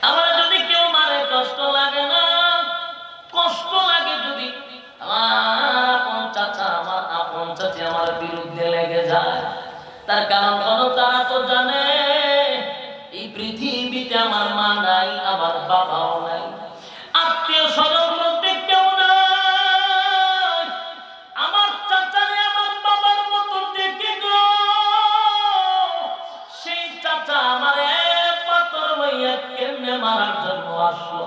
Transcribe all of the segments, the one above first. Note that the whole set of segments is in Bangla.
আমার যদি কেউ মারে কষ্ট লাগে না, কষ্ট লাগে যদি আমার আপন চাচা আমার আপন চাচি আমার বিরুদ্ধে লেগে যায়। তার কারণ হলো তারা তো জানে এই পৃথিবীতে আমার মা নাই, আমার বাবাও নাই, আত্মীয় স্বজন বলতে কেউ নাই। আমার চাচারে আমার বাবার মতো দেখে গো, সেই চাচা আমার পাথর হইয়া কেমনে মারার জন্য আসলো।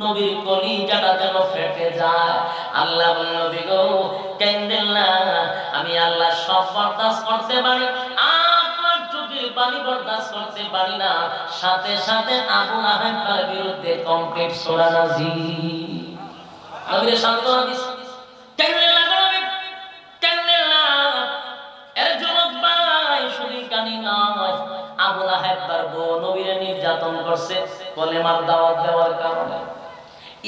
নবীর কলিজাটা যেন ফেটে যায়। আল্লাহ বলল, নবী গো কেন্দেন না, আমি আল্লাহ সব বরদাস্ত করতে পারি, আপনার চোখের পানি বরদাস্ত করতে পারি না। সাথে সাথে আবু লাহাবের বিরুদ্ধে কমপ্লিট সূরা নাজিল। নবীর সান্ত্বনা দিস, কেন্দেন না নবী, কেন্দেন না। এর যুবক ভাই শুধু কানি নয়, আবু লাহাবের বউ নবীর নির্যাতন করছে কলেমার দাওয়াত দেওয়ার কারণে।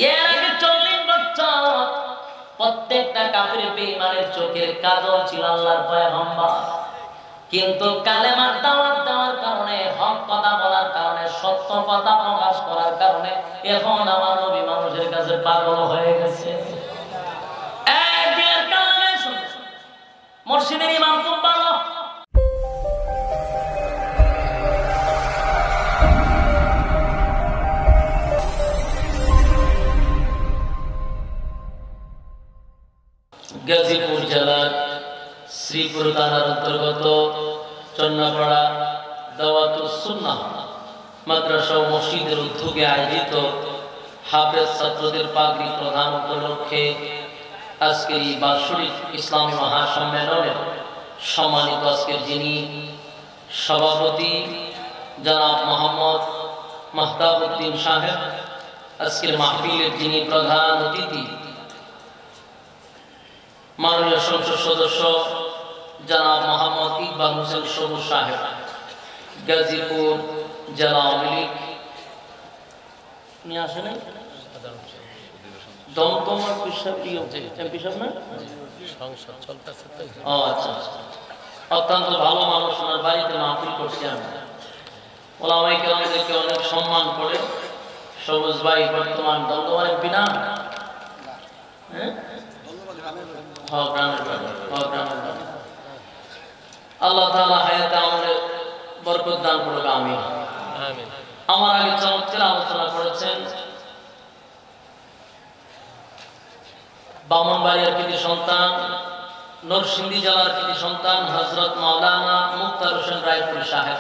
এর আগে 40 বছর প্রত্যেকটা কাফির বেঈমানের চোখের কাজল ছিল আল্লাহর পয়গম্বর, কিন্তু কালেমার দাওয়াত দেওয়ার কারণে, হক কথা বলার কারণে, সত্য কথা প্রকাশ করার কারণে এখন আমার নবী মানুষের কাছে পাগল হয়ে গেছে। একদিনের কারণে মসজিদের ইমাম খুব ভালো, গাজীপুর জেলার শ্রীপুর থানার অন্তর্গত চন্নাপাড়া দাওয়াতুস সুন্নাহ মাদ্রাসা ও মসজিদের উদ্যোগে আয়োজিত হাফেজ ছাত্রদের পাগড়ি প্রদান উপলক্ষে আজকের এই বাৎসরিক ইসলামী মহাসম্মেলনে সম্মানিত আজকের যিনি সভাপতি জনাব মোহাম্মদ মাহতাবউদ্দিন সাহেব, আজকের মাহফিলের যিনি প্রধান অতিথি মাননীয় সংসদ সদস্য জনাব মোহাম্মদ ইকবাল হোসেন সবুজ সাহেব, গাজীপুর জেলা আওয়ামী লীগ নিয়ে আসে নাই দমদমার এমপি সাহেব না, আচ্ছা, অত্যন্ত ভালো মানুষ, ওনার বাড়িতে মাহফিল করছি আমি। ওলামায়ে কেরামদেরকে অনেক সম্মান করে সবুজ ভাই বর্তমান দমদমার এমপি না, আল্লাহ তাআলা হায়াতে আমলে বরকত দান করুক, আমিন। আমার আগে চমৎকার আলোচনা করেছেন ব্রাহ্মণবাড়িয়ার কৃতি সন্তান, নরসিংদী জেলার কৃতি সন্তান হযরত মাওলানা মুক্তার হোসেন রায়পুর সাহেব,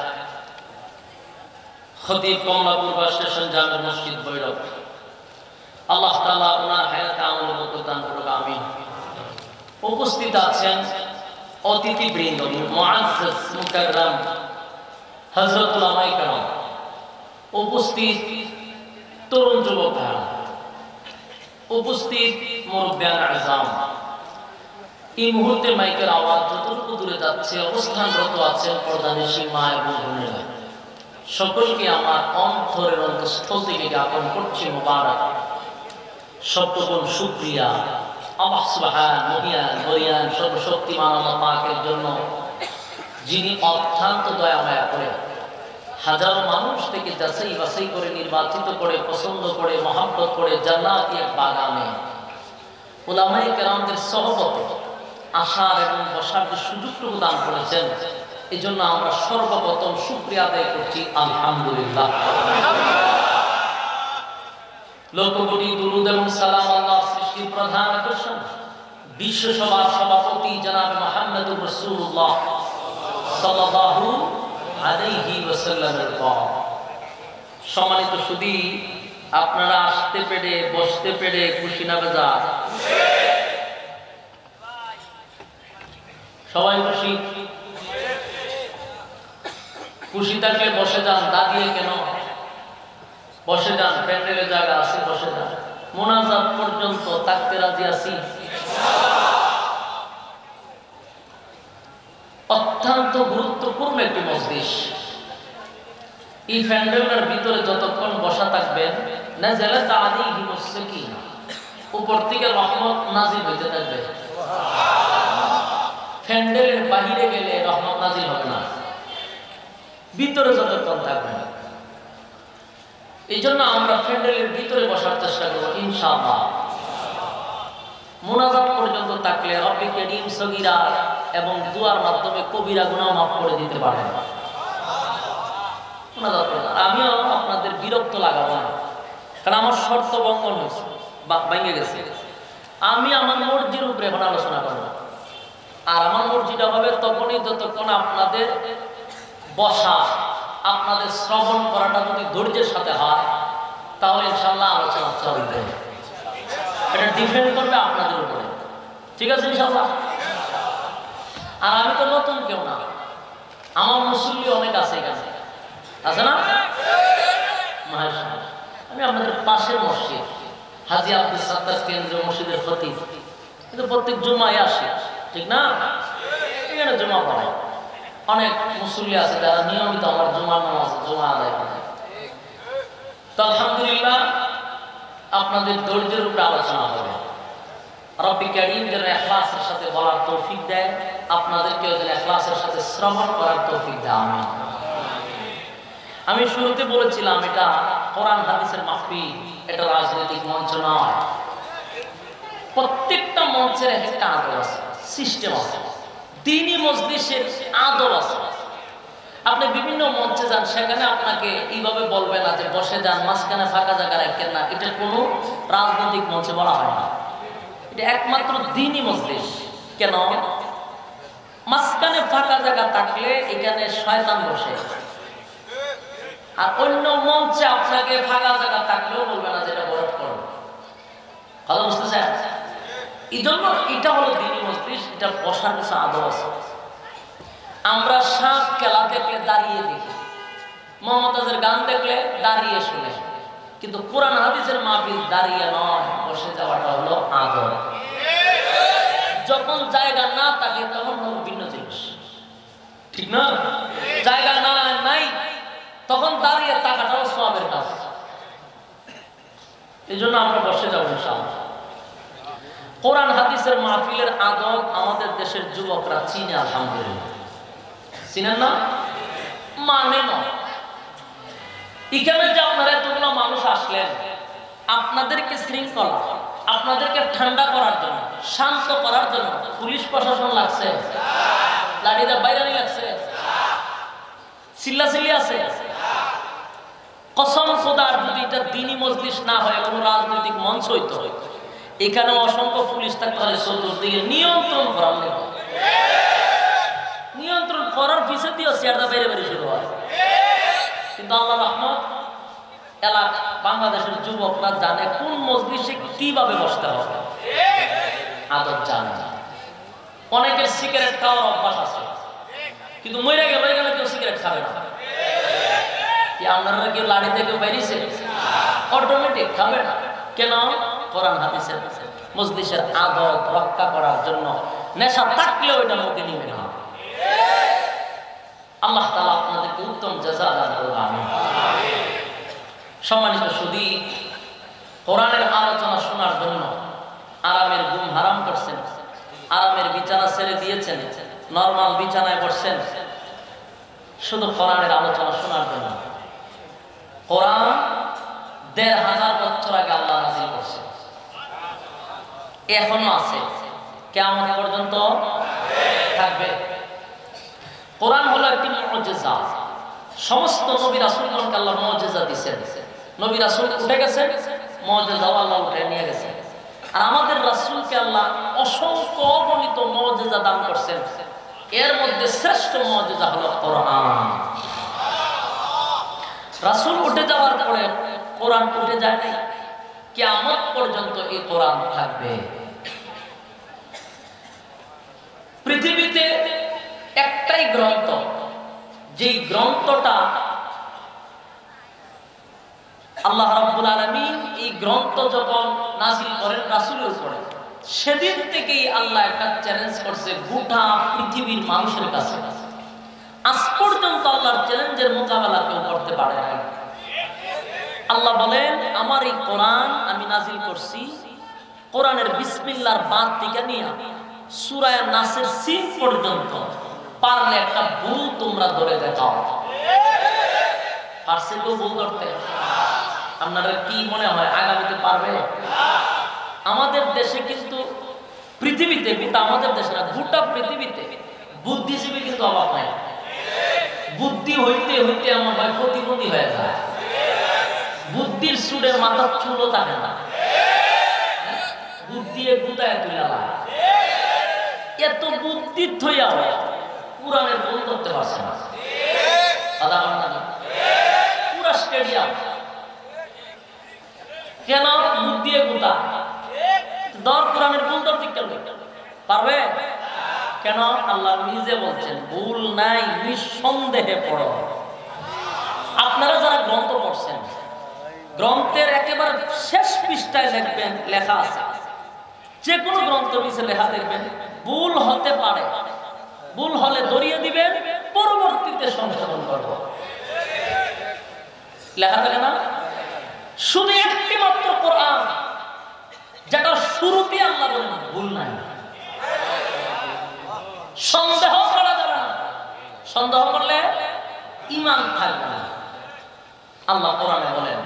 খতিব কমলাপুর বাস স্টেশন জামে মসজিদ ভৈরব। আল্লাহ তাআলা ওনার হায়াতে আমলে বরকত দান করুক, আমিন। উপস্থিত আছেন অতিথিবৃন্দ, মুআজ্জাজ মুকাররম হযরত উলামায়ে কেরাম, উপস্থিত তরুণ যুবকরা, উপস্থিত মুরব্বিয়ান আযম। এই মুহূর্তে মাইকের আওয়াজ যতটুকু দূরে যাচ্ছে, অবস্থানরত আছেন পর্দানিশী মা এবং বোনেরা, সকলকে আমার অন্তরের অন্তঃস্থল থেকে জ্ঞাপন করছি মুবারক, সবটুকুন শুকরিয়া আল্লাহ সুবহানাহু মহিয়ান মরিয়ান সর্বশক্তিমান আল্লাহ পাকের জন্য, যিনি অত্যন্ত দয়া মায়া করে হাজারো মানুষ থেকে যাচাই বাছাই করে নির্বাচিত করে পছন্দ করে মহব্বত করে জান্নাতি এক বাগানে উলামায়ে কেরামদের সহবতে আসার এবং বসার যে সুযোগটুকু দান করেছেন, এই জন্য আমরা সর্বপ্রথম শুকরিয়া আদায় করছি আলহামদুলিল্লাহ। লক্ষ-কোটি দুরূদ এবং সালাম আল্লাহর সৃষ্টির প্রধান আকর্ষণ বিশ্ব সভার সভাপতি জনাব মুহাম্মদুর রাসূলুল্লাহ সাল্লাল্লাহু আলাইহি ওয়াসাল্লামের পর। সম্মানিত সুধী, আপনারা আসতে পেরে বসতে পেরে খুশি না বেজার? সবাই খুশি? খুশি থাকলে বসে যান, দাঁড়িয়ে কেন? বসে যান, প্যান্ডেলে জায়গা আছে, বসে যান। মোনাজাত পর্যন্ত থাকতে রাজি আছি। অত্যন্ত গুরুত্বপূর্ণ একটি মজলিস। এই প্যান্ডেলের ভিতরে যতক্ষণ বসা থাকবেন, নাযালাত আলাইহিমুস সাকিনা, উপর থেকে রহমত নাজিল হতে থাকবে। প্যান্ডেলের বাহিরে গেলে রহমত নাজিল হবে না, ভিতরে যতক্ষণ থাকবেন। এই জন্য আমরা প্যান্ডেলের ভিতরে বসার চেষ্টা করবো ইনশাআল্লাহ। মুনাজাত পর্যন্ত থাকলে রব্বি কারীম সগীরা এবং দুয়ার মাধ্যমে কবিরা গুনাহ মাফ করে দিতে পারেন। মুনাজাত আমিও আপনাদের বিরক্ত লাগাবো না, কারণ আমার শর্ত ভঙ্গন হয়েছে, ভেঙে গেছে। আমি আমার মর্জির উপরে এখন আলোচনা করবো, আর আমার মর্জিটা হবে তখনই যতক্ষণ আপনাদের বসা, আপনাদের শ্রবণ করাটা যদি ধৈর্যের সাথে হয়, তাহলে ইনশাআল্লাহ আলোচনা চলবে। এটা ডিপেন্ড করবে আপনাদের উপরে, ঠিক আছে ইনশাআল্লাহ। আর আমি তো নতুন কেউ না, আমার মুসল্লি অনেক আছে, এখানে আছে না? আমি আপনাদের পাশের মসজিদ হাজী আব্দুল সাত্তার কেন্দ্রীয় মসজিদের খতিব, কিন্তু প্রত্যেক জুমায় আসে, ঠিক না? এখানে জুমা পড়ায় অনেক মুসল্লি আছে যারা নিয়মিত আমার জুমার নামাজ জুমা আদায় করে। তো আলহামদুলিল্লাহ আপনাদের ধৈর্যের উপরে আলোচনা হবে। রব্বি কারীম যেন ইখলাসের সাথে বলার তৌফিক দেয়, আপনাদেরকে যেন ইখলাসের সাথে শ্রবণ করার তৌফিক দেয়। আমিন। আমি শুরুতে বলেছিলাম এটা কোরআন হাদিসের মাহফিল, এটা রাজনৈতিক মঞ্চ নয়। প্রত্যেকটা মঞ্চের একটা আদব আছে, সিস্টেম আছে, দ্বীনি মজলিসের আদব আছে। আপনি বিভিন্ন মঞ্চে যান, সেখানে আপনাকে এইভাবে বলবে না যে বসে যান, মাঝখানে ফাঁকা জায়গা রাখেন না। এটা কোনো রাজনৈতিক মঞ্চে বলা হয় না, এটা একমাত্র দ্বীনি মজলিস। কেন? মাঝখানে ফাঁকা জায়গা থাকলে এখানে শয়তান বসে, আর অন্য মঞ্চে আপনাকে ফাঁকা জায়গা থাকলেও বলবে না যেটা বরফ করো। কথা বুঝতেছেন? এই জন্য এটা হলো দ্বীনি মজলিস, এটা বসার কিছু আদব আছে। আমরা সাপ খেলা দেখলে দাঁড়িয়ে দেখি, মমতাজের গান দেখলে দাঁড়িয়ে শুনে, কিন্তু কোরআন হাদিসের মাহফিল দাঁড়িয়ে নয়, বসে যাওয়াটা হলো আদব। যখন জায়গা না থাকে তখন হলো ভিন্ন জিনিস, ঠিক না? জায়গা নাই তখন দাঁড়িয়ে থাকাটাও সওয়াবের কাজ। এই জন্য আমরা বসে যাবো ইনশাআল্লাহ। কোরআন হাদিসের মাহফিলের আদব আমাদের দেশের যুবকরা চিনে, আলহামদুলিল্লাহ। চিনেন না মানে না? এখানে যে আপনারা এতগুলো মানুষ আসলেন, আপনাদেরকে শৃঙ্খলা, আপনাদেরকে ঠান্ডা করার জন্য, শান্ত করার জন্য পুলিশ প্রশাসন লাগছে, লাঠিটা বাইরানি লাগছে, চিল্লাচিল্লি আছে। কসম খোদার যদি এটা দ্বীনি মজলিস না হয়, কোনো রাজনৈতিক মঞ্চ হইতো, এখানে অসংখ্য পুলিশ থাকতে হলে চতুর্দিকে নিয়ন্ত্রণ করার লেগে, নিয়ন্ত্রণ করার পিছে দিয়েও চেয়ারটা বেড়ে বেড়ে শুরু হয়। কিন্তু আল্লাহ রহমত, এলাকা বাংলাদেশের যুবকরা জানে কোন মজলিসে কিভাবে বসতে হবে, আদব জানে। অনেকের সিগারেট খাওয়ার অভ্যাস আছে, কিন্তু মরে গেল এখানে কেউ সিগারেট খাবে না। কি আপনারা কেউ লাড়ি থেকে বেরিয়েছে? অটোমেটিক খাবে না। কেন? কোরআন হাদিসের মজলিসের আদব রক্ষা করার জন্য। নেশা থাকলেও এটা মুখে নিবে না। আল্লাহ তাআলা আপনাদেরকে উত্তম জাযা দান করুন। আমিন। সম্মানিত সুধী, কোরআনের আলোচনা শোনার জন্য আরামের ঘুম হারাম করছেন, আরামের বিছানা ছেড়ে দিয়েছেন, নরমাল বিছানায় বসছেন শুধু কোরআনের আলোচনা শোনার জন্য। কোরআন ১৫০০ বছর আগে আল্লাহ নাযিল করছে, এখনো আছে, কিয়ামত পর্যন্ত থাকবে। কোরআন হলো একটি মুজিজা। সমস্ত নবী রাসূলগণকে আল্লাহ মুজিজা দিয়েছেন। নবী রাসূল উঠে গেছেন, মুজিজাও আল্লাহ উঠে নিয়ে গেছেন। আর আমাদের রাসূলকে আল্লাহ অসংখ্য অগণিত মুজিজা দান করছেন। এর মধ্যে শ্রেষ্ঠ মুজিজা হলো কোরআন। রাসূল উঠে যাওয়ার পরে কোরআন উঠে যায় না, কিয়ামত পর্যন্ত এই কোরআন থাকবে। পৃথিবীতে একটাই গ্রন্থ, যেই গ্রন্থটা আল্লাহ রাব্বুল আলামিন এই গ্রন্থ যখন নাযিল করেন রাসূলের উপরে, সেদিন থেকেই আল্লাহ একটা চ্যালেঞ্জ করছে গোটা পৃথিবীর মানুষের কাছে। আজ পর্যন্ত আল্লাহর চ্যালেঞ্জের মোকাবেলা কেউ করতে পারে না। আল্লাহ বলেন, আমার এই কোরআন আমি নাযিল করছি, কোরআনের বিসমিল্লাহর বাদ থেকে নিয়ে সূরা নাসের সিন পর্যন্ত পারলে একটা ভুল তোমরা ধরে দেখাও। পারছে তো ভুল ধরতে? আপনারা কি মনে হয় আগামীতে পারবে? আমাদের দেশে কিন্তু পৃথিবীতে, কিন্তু আমাদের দেশে না, গোটা পৃথিবীতে বুদ্ধিজীবী কিন্তু অভাব নাই। বুদ্ধি হইতে হইতে আমার ভাই প্রতিবন্ধী হয়ে যায়। বুদ্ধির সুরে মাথার চুলও থাকে না, বুদ্ধি গুতায় তুলে না। এত বুদ্ধি থইয়াও কোরআনের ভুল করতে পারছে না। পুরা স্টেডিয়াম কেন বুদ্ধি গুতা দর কোরআনের ভুল দর ঠিক পারবে কেন? আল্লাহ নিজে বলছেন ভুল নাই, নিঃসন্দেহে পড়ো। আপনারা যারা গ্রন্থ পড়ছেন, গ্রন্থের একেবারে শেষ পৃষ্ঠায় দেখবেন লেখা আছে, যে কোনো গ্রন্থ নিচে লেখা দেখবেন ভুল হতে পারে, ভুল হলে ধরিয়ে দিবেন, পরবর্তীতে সংশোধন করব। লেখা থাকে না? শুধু একটি মাত্র কোরআন যেটা শুরুতে আল্লাহ বলেন ভুল নাই, সন্দেহ করা যাবে না। সন্দেহ করলে ঈমান থাকবে না। আল্লাহ কোরআনে বলেন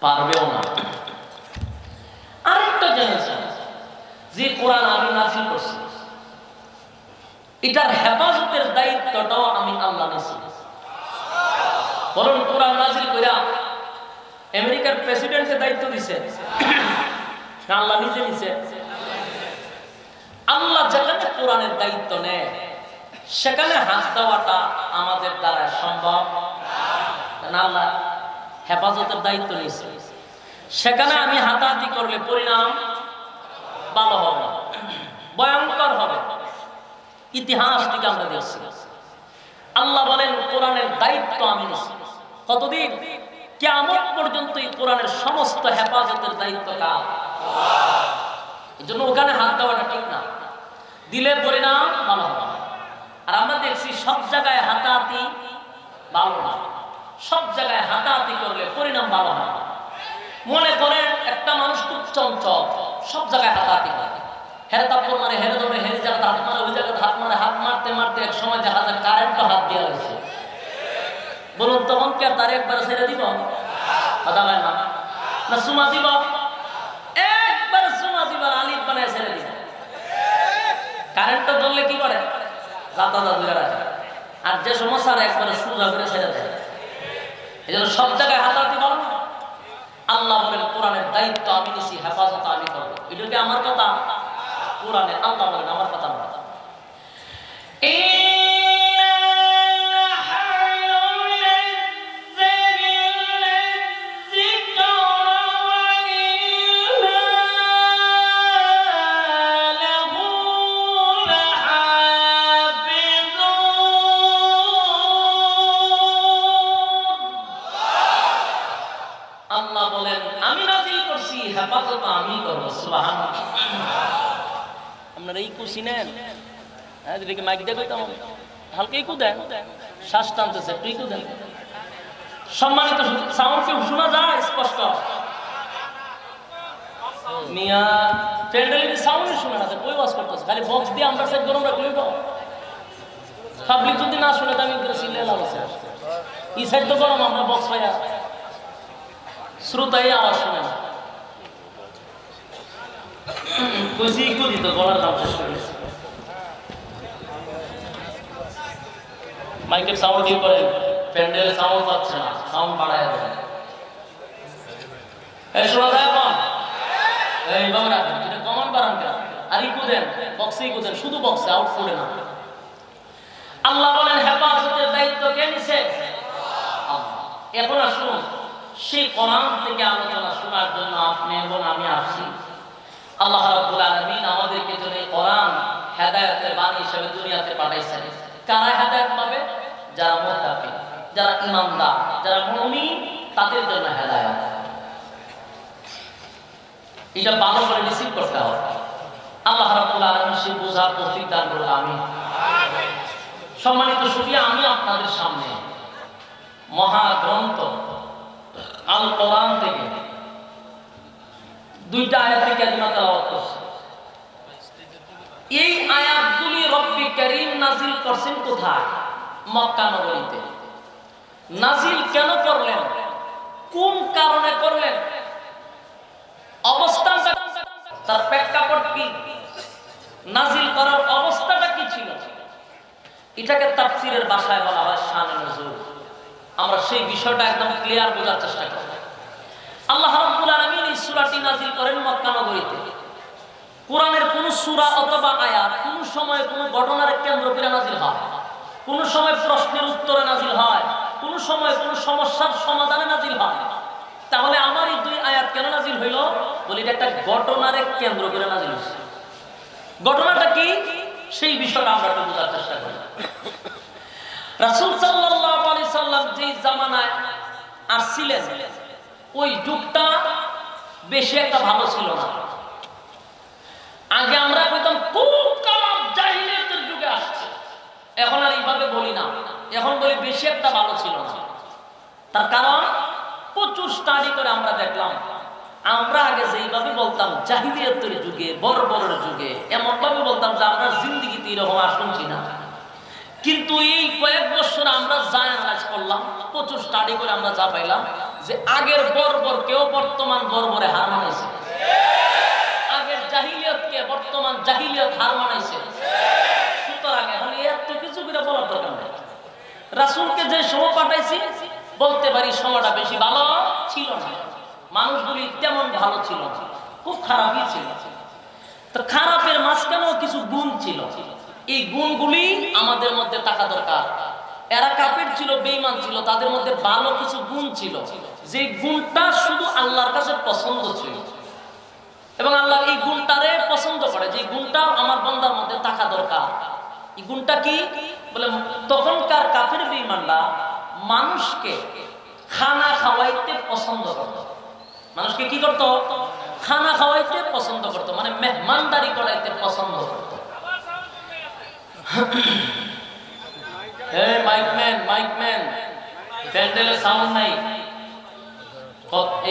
পারবেও না। আরেকটা জিনিস, যে কোরআন আমি নাযিল করছি এটার হেফাজতের দায়িত্বটাও আমি আল্লাহ নিয়েছি। বলুন, কোরআন নাযিল কইরা আমেরিকার প্রেসিডেন্টকে দায়িত্ব দিছে না আল্লাহ নিজে নিছে? আল্লাহ যেখানে কোরআনের দায়িত্ব নেয় সেখানে হাত দেওয়াটা আমাদের দ্বারা সম্ভব না। আল্লাহ হেফাজতের দায়িত্ব নিয়েছে, সেখানে আমি হাতাহাতি করলে পরিণাম ভালো হবে, ভয়ঙ্কর হবে। ইতিহাস থেকে আমরা দেখছি আল্লাহ বলেন কোরআনের দায়িত্ব আমি নিয়েছি। কতদিন? কিয়ামত পর্যন্ত এই কোরআনের সমস্ত হেফাজতের দায়িত্ব কার? এই জন্য ওখানে হাত দেওয়াটা ঠিক না, দিলে পরিণাম ভালো হবে। আর আমরা দেখছি সব জায়গায় হাতাহাতি ভালো না, সব জায়গায় হাতাহাতি করলে পরিণাম ভালো হয়। মনে করেন একটা মানুষ খুব চঞ্চল, সব জায়গায় হাতাহাতি করে, হেরে তাপ্পর মারে, হেরে ধরে, হেরে জায়গায় হাত মারে, ওই জায়গায় হাত মারে, হাত মারতে মারতে এক সময় দেখা যায় কারেন্টও হাত দেওয়া হয়েছে। বলুন তখন কি আর তার একবার ছেড়ে দিব? কথা হয় না, না সুমা দিব? একবার সুমা দিবার আলিফ বানায় ছেড়ে দিব। কারেন্টটা ধরলে কি করে? জাতা ধরে রাখে, আর যে সমস্যা একবারে সোজা করে ছেড়ে দেয়। এই জন্য সব জায়গায় হাতাহাতি করো না। আল্লাহ বলেন কোরআনের দায়িত্ব আমি নিছি, হেফাজত আমি করবো। এটা কি আমার কথা? কোরআনে আল্লাহ বলেন, আমার কথা না। আল্লাহ বলেন আমি নাযিল করছি, হেফাজত আমি করব। সুবহানাল্লাহ। আপনারা এই খুশি নেন? হ্যাঁ, যদি মাইক দিয়ে কইতাম হালকা একটু দেন, শ্বাস টানতেছে, তুই একটু দেন। সম্মানিত সাউন্ড কি শোনা যায় স্পষ্ট? মিয়া ফেডারেল সাউন্ড শোনা না, কই ওয়াজ করতেছে, খালি বক্স দিয়ে আমরা সেট গরম রাখলে তো পাবলিক যদি না শুনে তো আমি সিলে লাগছে। এই সাইড তো গরম, আমরা বক্স পাইয়া শ্রোতাই আওয়াজ শুনে না। কইছি করি তো গলার দাম শেষ হয়ে গেছে। মাইকের সাউন্ড দিয়ে করে প্যান্ডেল সাউন্ড পাচ্ছে না, সাউন্ড বাড়ায় দেয়। এই শোনা যায় কম? এই বাবা রাখেন, এটা কমন বাড়ান কেন? আর গাড়ি কুদেন, বক্সেই কুদেন, শুধু বক্সে, আউটফুটে না। আল্লাহ বলেন হেফাজতের দায়িত্ব কে নিছে? আল্লাহ। এখন আসুন সেই কোরআন থেকে আলোচনা শোনার জন্য আপনি এবং আমি আসছি। আল্লাহ রাব্বুল আলামিন আমাদেরকে জন্য কোরআন হেদায়েতের বাণী হিসেবে দুনিয়াতে পাঠাইছেন। কারা হেদায়েত পাবে? যারা মুত্তাকি, যারা ঈমানদার, যারা মুমিন, তাদের জন্য হেদায়েত। এটা ভালো করে রিসিভ করতে হবে। আল্লাহ রাব্বুল আলামিন সেই বোঝার তৌফিক দান করুন, আমিন। সম্মানিত সুফি, আমি আপনাদের সামনে মহাগ্রন্থ আল কোরআন থেকে দুইটা আয়াত কারিমা তেলাওয়াত করছি। এই আয়াতগুলি রব্বি কারীম নাজিল করছেন কোথায়? মক্কা নগরীতে। নাজিল কেন করলেন? কোন কারণে করলেন? অবস্থাটা, তার প্রেক্ষাপট কি? নাজিল করার অবস্থাটা কি ছিল? এটাকে তাফসীরের ভাষায় বলা হয় শানে নুজুল। আমরা সেই বিষয়টা একদম ক্লিয়ার বোঝার চেষ্টা করব। আল্লাহ রাব্বুল আলামিন এই সূরাটি নাজিল করেন মক্কা নগরীতে। কোরআনের কোন সূরা অথবা আয়াত কোন সময় কোন ঘটনার কেন্দ্র করে নাজিল হয়, কোন সময় প্রশ্নের উত্তরে নাজিল হয়, কোন সময় কোন সমস্যার সমাধানে নাজিল হয়। তাহলে আমার এই দুই আয়াত কেন নাজিল হইল? বলি এটা একটা ঘটনার কেন্দ্র করে নাজিল হয়েছে। ঘটনাটা কি সেই বিষয়টা আমরা একটু বোঝার চেষ্টা করি। রাসূল সাল্লাল্লাহু আলাইহি সাল্লাম যে জামানায় আসছিলেন ওই যুগটা বেশি একটা ভালো ছিল না। আগে আমরা কইতাম খুব খারাপ জাহিলিয়াতের যুগে আসছে, এখন আর এইভাবে বলি না, এখন বলি বেশি একটা ভালো ছিল না। তার কারণ প্রচুর স্টাডি করে আমরা দেখলাম আমরা আগে যেইভাবে বলতাম জাহিলিয়াতের যুগে, বর্বরের যুগে, এমন ভাবে বলতাম যে আমরা জিন্দেগিতে এরকম আর শুনছি না। কিন্তু এই কয়েক বছর আমরা যা অ্যানালাইজ করলাম, প্রচুর স্টাডি করে আমরা যা পাইলাম যে আগের বর্বর কেউ বর্তমান বর্বরে হার মানাইছে, আগের জাহিলিয়াতকে বর্তমান জাহিলিয়াত হার মানাইছে। সুতরাং এখন এত কিছু করে বলার দরকার নেই। রাসূলকে যে সময় পাঠাইছি বলতে পারি সময়টা বেশি ভালো ছিল না, মানুষগুলি তেমন ভালো ছিল না, খুব খারাপই ছিল। তো খারাপের মাঝখানেও কিছু গুণ ছিল, এই গুণগুলি আমাদের মধ্যে থাকা দরকার। এরা কাফের ছিল, বেঈমান ছিল, তাদের মধ্যে ভালো কিছু গুণ ছিল, যে গুণটা শুধু আল্লাহর কাছে পছন্দ ছিল এবং আল্লাহ এই গুণটারে পছন্দ করে, যে গুণটা আমার বান্দার মধ্যে থাকা দরকার। এই গুণটা কি বলে? তখনকার কাফের বেঈমানরা মানুষকে খানা খাওয়াইতে পছন্দ করত। মানুষকে কি করত? খানা খাওয়াইতে পছন্দ করত, মানে মেহমানদারি করাইতে পছন্দ করত। এই মাইকম্যান, মাইকম্যান, প্যান্ডেলে সাউন্ড নাই,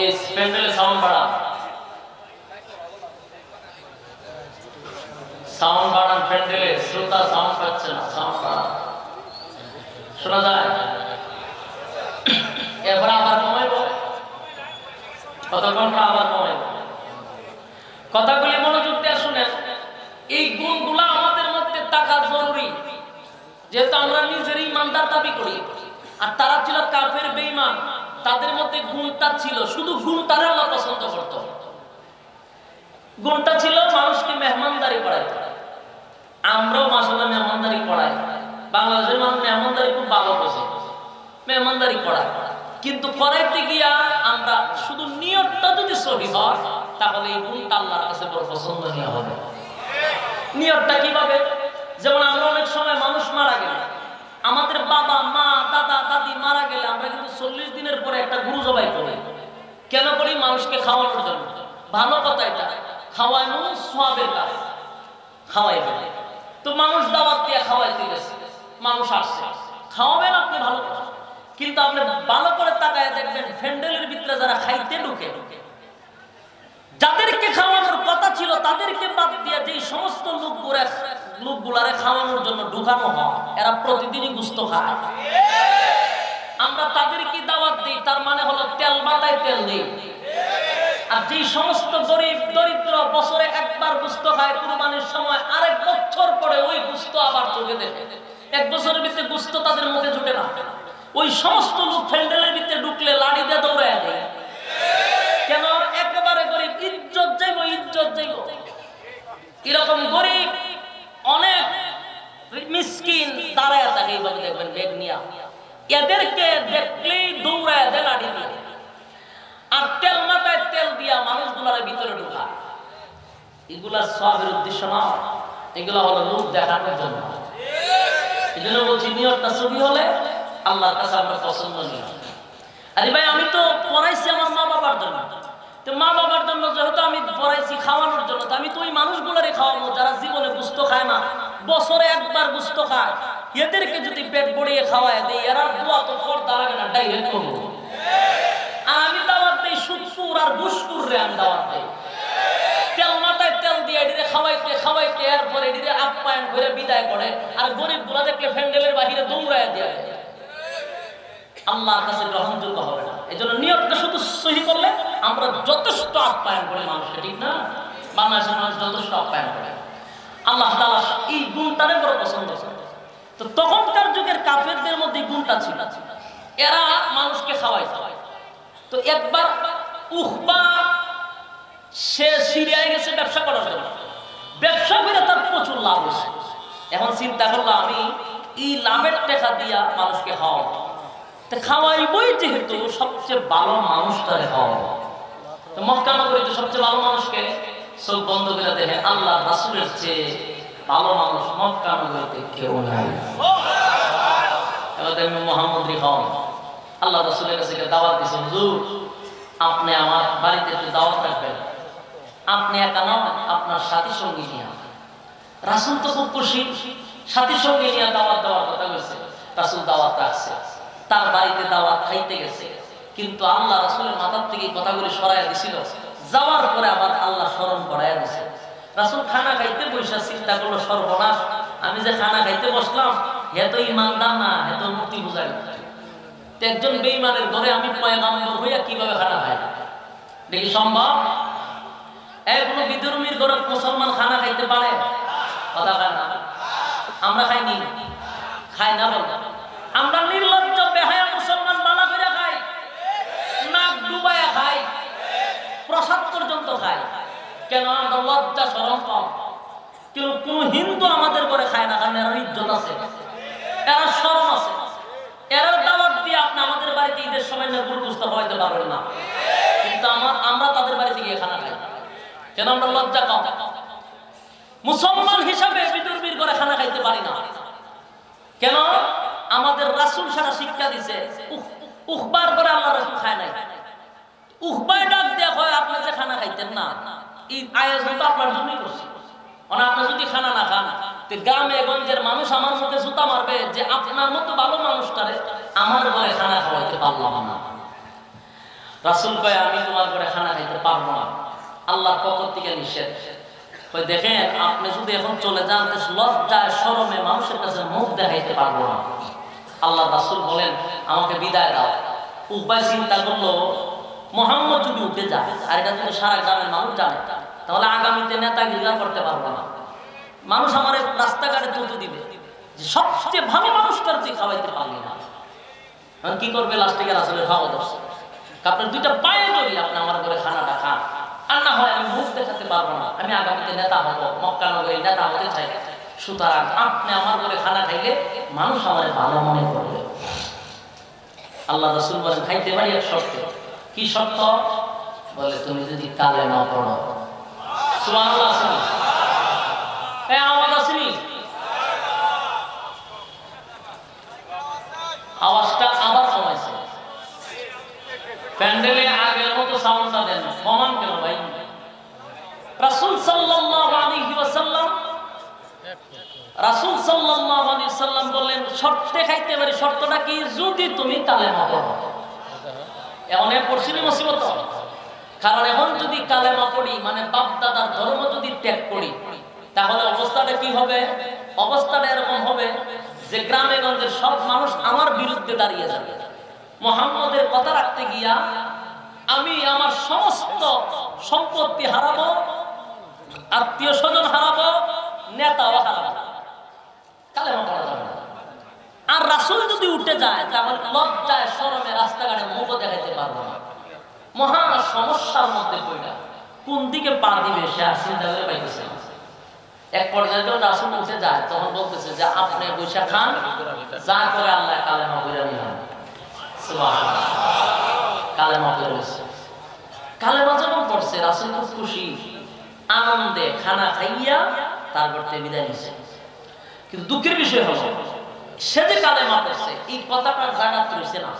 এই প্যান্ডেলে সাউন্ড বাড়া, সাউন্ড বাড়ান প্যান্ডেলে, শ্রোতা সাউন্ড পাচ্ছে না, সাউন্ড বাড়ান, শোনা যায়? এবার আবার কমাইব, কতক্ষণ আবার কমাইব? কথাগুলি মনোযোগ দিয়ে শুনেন। এই গুণগুলা আমাদের মধ্যে থাকা জরুরি, যেহেতু আমরা নিজেরই ইমানদার দাবি করি, আর তারা ছিল কাফের বেঈমান, তাদের মধ্যে গুণটা ছিল, শুধু গুণটারে আল্লাহ পছন্দ করত। গুণটা ছিল মানুষকে মেহমানদারি করাইতে। আমরাও মাশাআল্লাহ মেহমানদারি করাই, বাংলাদেশের মানুষ মেহমানদারি খুব ভালো বোঝে, মেহমানদারি করায়, কিন্তু করাইতে গিয়া আমরা শুধু নিয়তটা যদি সহি হয় তাহলে এই গুণটা আল্লাহর কাছে বড় পছন্দনীয় হবে। নিয়তটা কিভাবে? যেমন আমরা অনেক সময় মানুষ মারা গেলে, আমাদের বাবা মা দাদা দাদি মারা গেলে আমরা কিন্তু 40 দিনের পরে একটা গরু জবাই করি। কেন করি? মানুষকে খাওয়ানোর জন্য। ভালো কথা, এটা খাওয়ানো সওয়াবের কাজ, খাওয়াইবে। তো মানুষ দাওয়াত দিয়ে খাওয়াইতে গেছে, মানুষ আসছে, খাওয়াবেন আপনি ভালো কথা, কিন্তু আপনি ভালো করে তাকায় দেখবেন ফ্যান্ডেলের ভিতরে যারা খাইতে ঢুকে, যাদেরকে খাওয়ানোর কথা ছিল তাদেরকে বাদ দিয়ে যে সমস্ত লোকগুলারে খাওয়ানোর জন্য ঢুকানো হয়, এরা প্রতিদিনই গোশত খায়। আমরা তাদেরকে দাওয়াত দিই, তার মানে হলো তেল বাটায় তেল দিই। আর যে সমস্ত গরিব দরিদ্র বছরে একবার গোশত খায় কুরবানির সময়, আরেক বছর পরে ওই গোশত আবার চোখে দেখে, এক বছরের ভিতরে গোশত তাদের মুখে জুটে না। ওই সমস্ত লোক ফ্যান্ডেলের ভিতরে ঢুকলে লাড়ি দিয়ে দৌড়ায় দেয়। কেন? একেবারে গরিব, ইজ্জত যাইব, ইজ্জত যাইব। এরকম গরিব অনেক মিসকিন দাঁড়ায় থাকে, এইভাবে দেখবেন ব্যাগ নিয়ে, এদেরকে দেখলেই দৌড়ায় দেয় লাঠি দিয়ে, আর তেল মাথায় তেল দিয়া মানুষগুলার ভিতরে ঢুকা। এগুলা সবের উদ্দেশ্য না, এগুলা হলো লোক দেখানোর জন্য। এই জন্য বলছি নিয়তটা ছবি হলে আল্লাহর কাছে আমরা পছন্দ নিই। আরে ভাই আমি তো পড়াইছি আমার মা বাবার জন্য, তো মা বাবার জন্য যেহেতু আমি পড়াইছি খাওয়ানোর জন্য, তো আমি তো ওই মানুষগুলোরে খাওয়াবো যারা জীবনে গুস্ত খায় না, বছরে একবার গুস্ত খায়। এদেরকে যদি পেট ভরিয়ে খাওয়ায় দেয়, এরা দোয়া তো পর্দা লাগে না, ডাইরেক্ট করবো। আর আমি দাওয়াত দেই সুদপুর আর ঘুষপুর রে, আমি দাওয়াত দেই তেল মাথায় তেল দিয়ে এদিকে খাওয়াইতে খাওয়াইতে, এরপরে এদিকে আপ্যায়ন করে বিদায় করে, আর গরিব গুলা দেখলে ফ্যান্ডেলের বাহিরে দৌড়ায় দেয়। আল্লাহর কাছে গ্রহণযোগ্য হবে না। এই জন্য নিয়তটা শুধু সহি করলে আমরা যথেষ্ট আপ্যায়ন করি মানুষকে, ঠিক না? বাংলাদেশের মানুষ যথেষ্ট আপ্যায়ন করে। আল্লাহ তাআলা এই গুণটারে বড় পছন্দ করে। তো তখনকার যুগের কাফেরদের মধ্যে গুণটা ছিল, এরা মানুষকে খাওয়াইতো। তো একবার উখবা সে সিরিয়ায় গেছে ব্যবসা করার জন্য, ব্যবসা করে তার প্রচুর লাভ হয়েছে। এখন চিন্তা করলাম আমি এই লাভের টাকা দিয়া মানুষকে খাওয়াবো, খাওয়াইবই যেহেতু সবচেয়ে ভালো মানুষটারে খাওয়াবো। তো মক্কা নগরীতে সবচেয়ে ভালো মানুষকে চোখ বন্ধ করে দেখেন, আল্লাহ রাসূলের চেয়ে ভালো মানুষ মক্কা নগরীতে কেউ নাই। এবার দেখবেন মুহাম্মদী খাওয়ান, আল্লাহ রাসূলের কাছে দাওয়াত দিয়েছে, হুজুর আপনি আমার বাড়িতে একটু দাওয়াত রাখবেন, আপনি একা নন, আপনার সাথী সঙ্গী নিয়ে। রাসূল তো খুব খুশি, সাথী সঙ্গী নিয়ে দাওয়াত দেওয়ার কথা বলছে। রাসূল দাওয়াত রাখছে, তার বাড়িতে দাওয়াত খাইতে গেছে, কিন্তু আল্লাহ রাসূলের মাথার থেকে কথাগুলি সরাইয়া দিছিল। যাওয়ার পরে আবার আল্লাহ স্মরণ করাইয়া দিছে। রাসূল খানা খাইতে বসে চিন্তা করলো, সর্বনাশ, আমি যে খানা খাইতে বসলাম হে তো ইমানদার না, হে তো মূর্তি পূজারী। একজন বেঈমানের ঘরে আমি পয়গাম্বর হইয়া কিভাবে খানা খাই? দেখি সম্ভব? কোনো বিধর্মীর ঘরে মুসলমান খানা খাইতে পারে? কথা খায় না। আমরা খাইনি, খাই না বল। আমরা নির্লজ্জ বেহায়া মুসলমান বালা করে খাই, নাক ডুবাইয়া খাই, প্রসাদ পর্যন্ত খাই। কেন? আমরা লজ্জা শরম কম। কোন হিন্দু আমাদের ঘরে খায় না, কারণ এর ইজ্জত আছে, এর শরম আছে। এর দাওয়াত দিয়ে আপনি আমাদের বাড়িতে ঈদের সময় গুড় গুস্ত খাওয়াইতে পারবেন না, কিন্তু আমরা তাদের বাড়িতে গিয়ে খানা খাই। কেন? আমরা লজ্জা কম। মুসলমান হিসাবে বিধর্মীর ঘরে খানা খাইতে পারি না। কেন? আমাদের রাসূল সারা শিক্ষা দিছে, উখবার করে আল্লাহ রাসূল খায় নাই। উখবায় ডাক দেয়া হয়, আপনি যে খানা খাইতেন না, এই আয়োজন তো আপনার জন্যই করছি। মানে আপনি যদি খানা না খান, তো গ্রামে গঞ্জের মানুষ আমার মুখে জুতা মারবে যে আপনার মতো ভালো মানুষটারে আমার ঘরে খানা খাওয়াইতে পারলাম না। রাসূল কয়, আমি তোমার ঘরে খানা খাইতে পারবো না, আল্লাহর পক্ষ থেকে নিষেধ। দেখেন আপনি যদি এখন চলে যান, লজ্জায় শরমে মানুষের কাছে মুখ দেখাইতে পারবো না। আল্লাহ রাসূল বলেন, আমাকে বিদায় দাও। উপায় চিন্তা করলো, মুহাম্মদ যদি উঠে যায় আর এটা যদি সারা গ্রামের মানুষ জানে, তাহলে আগামীতে নেতাগিরি করতে পারবো না। মানুষ আমার রাস্তাঘাটে তুলতে দিবে যে সবচেয়ে ভালো মানুষটার তুই খাওয়াইতে পারলি না। কি করবে? লাস্টে গিয়ে রাসূলের খাওয়া দরছে, আপনার দুইটা পায়ে ধরি, আপনি আমার ঘরে খানাটা খান, আর না হয় আমি মুখ দেখাতে পারবো না, আমি আগামীতে নেতা হবো, মক্কা নগরীর নেতা হতে চাই। সুতরাং আপনি আমার ঘরে খানা খাইলে মানুষ আমার ভালো মনে করবে। আল্লাহ রাসূল বলেন, খাইতে পারি এক শর্তে। কি শর্ত? বলে, তুমি যদি কালেমা পড়ো। সুবহানাল্লাহ আসেনি? আওয়াজ আসেনি? আওয়াজটা আবার কমাইছে। প্যান্ডেলে আগের মতো সাউন্ডটা দেন, কমান কেন ভাই? রাসূল সাল্লাল্লাহু আলাইহি ওয়াসাল্লাম বললেন, শর্তে খাইতে পারি। শর্তটা কি? যদি তুমি কালেমা পড়ো। এখন পড়ছিলি মুসিবত, কারণ এখন যদি কালেমা পড়ি মানে বাপ দাদার ধর্ম যদি ত্যাগ করি, তাহলে অবস্থাটা কি হবে? অবস্থাটা এরকম হবে যে গ্রামে গঞ্জের সব মানুষ আমার বিরুদ্ধে দাঁড়িয়ে যাবে। মুহাম্মদের কথা রাখতে গিয়া আমি আমার সমস্ত সম্পত্তি হারাবো, আত্মীয় স্বজন হারাবো, নেতাও হারাবো। কালেমা পড়া যাবে না। আর রাসূল যদি উঠে যায়, তাহলে লজ্জায় শরমে রাস্তাঘাটে মুখ দেখাইতে পারবো না। মহা সমস্যার মধ্যে পড়া, কোন দিকে পা দিবে সে আর চিন্তা করে পাইতেছে না। এক পর্যায়ে যখন রাসূল উঠে যায় তখন বলতেছে যে আপনি বৈশা খান, যা করে আল্লাহ কালেমা পড়ে নিলাম। সুবহানাল্লাহ, কালেমা পড়েছে। কালেমা যখন পড়ছে রাসূল খুব খুশি, আনন্দে খানা খাইয়া তারপর বিদায় নিছে। কিন্তু দুঃখের বিষয় হলো সে যে কালেমা পড়ছে এই কথাটা জায়গা তুলছে না,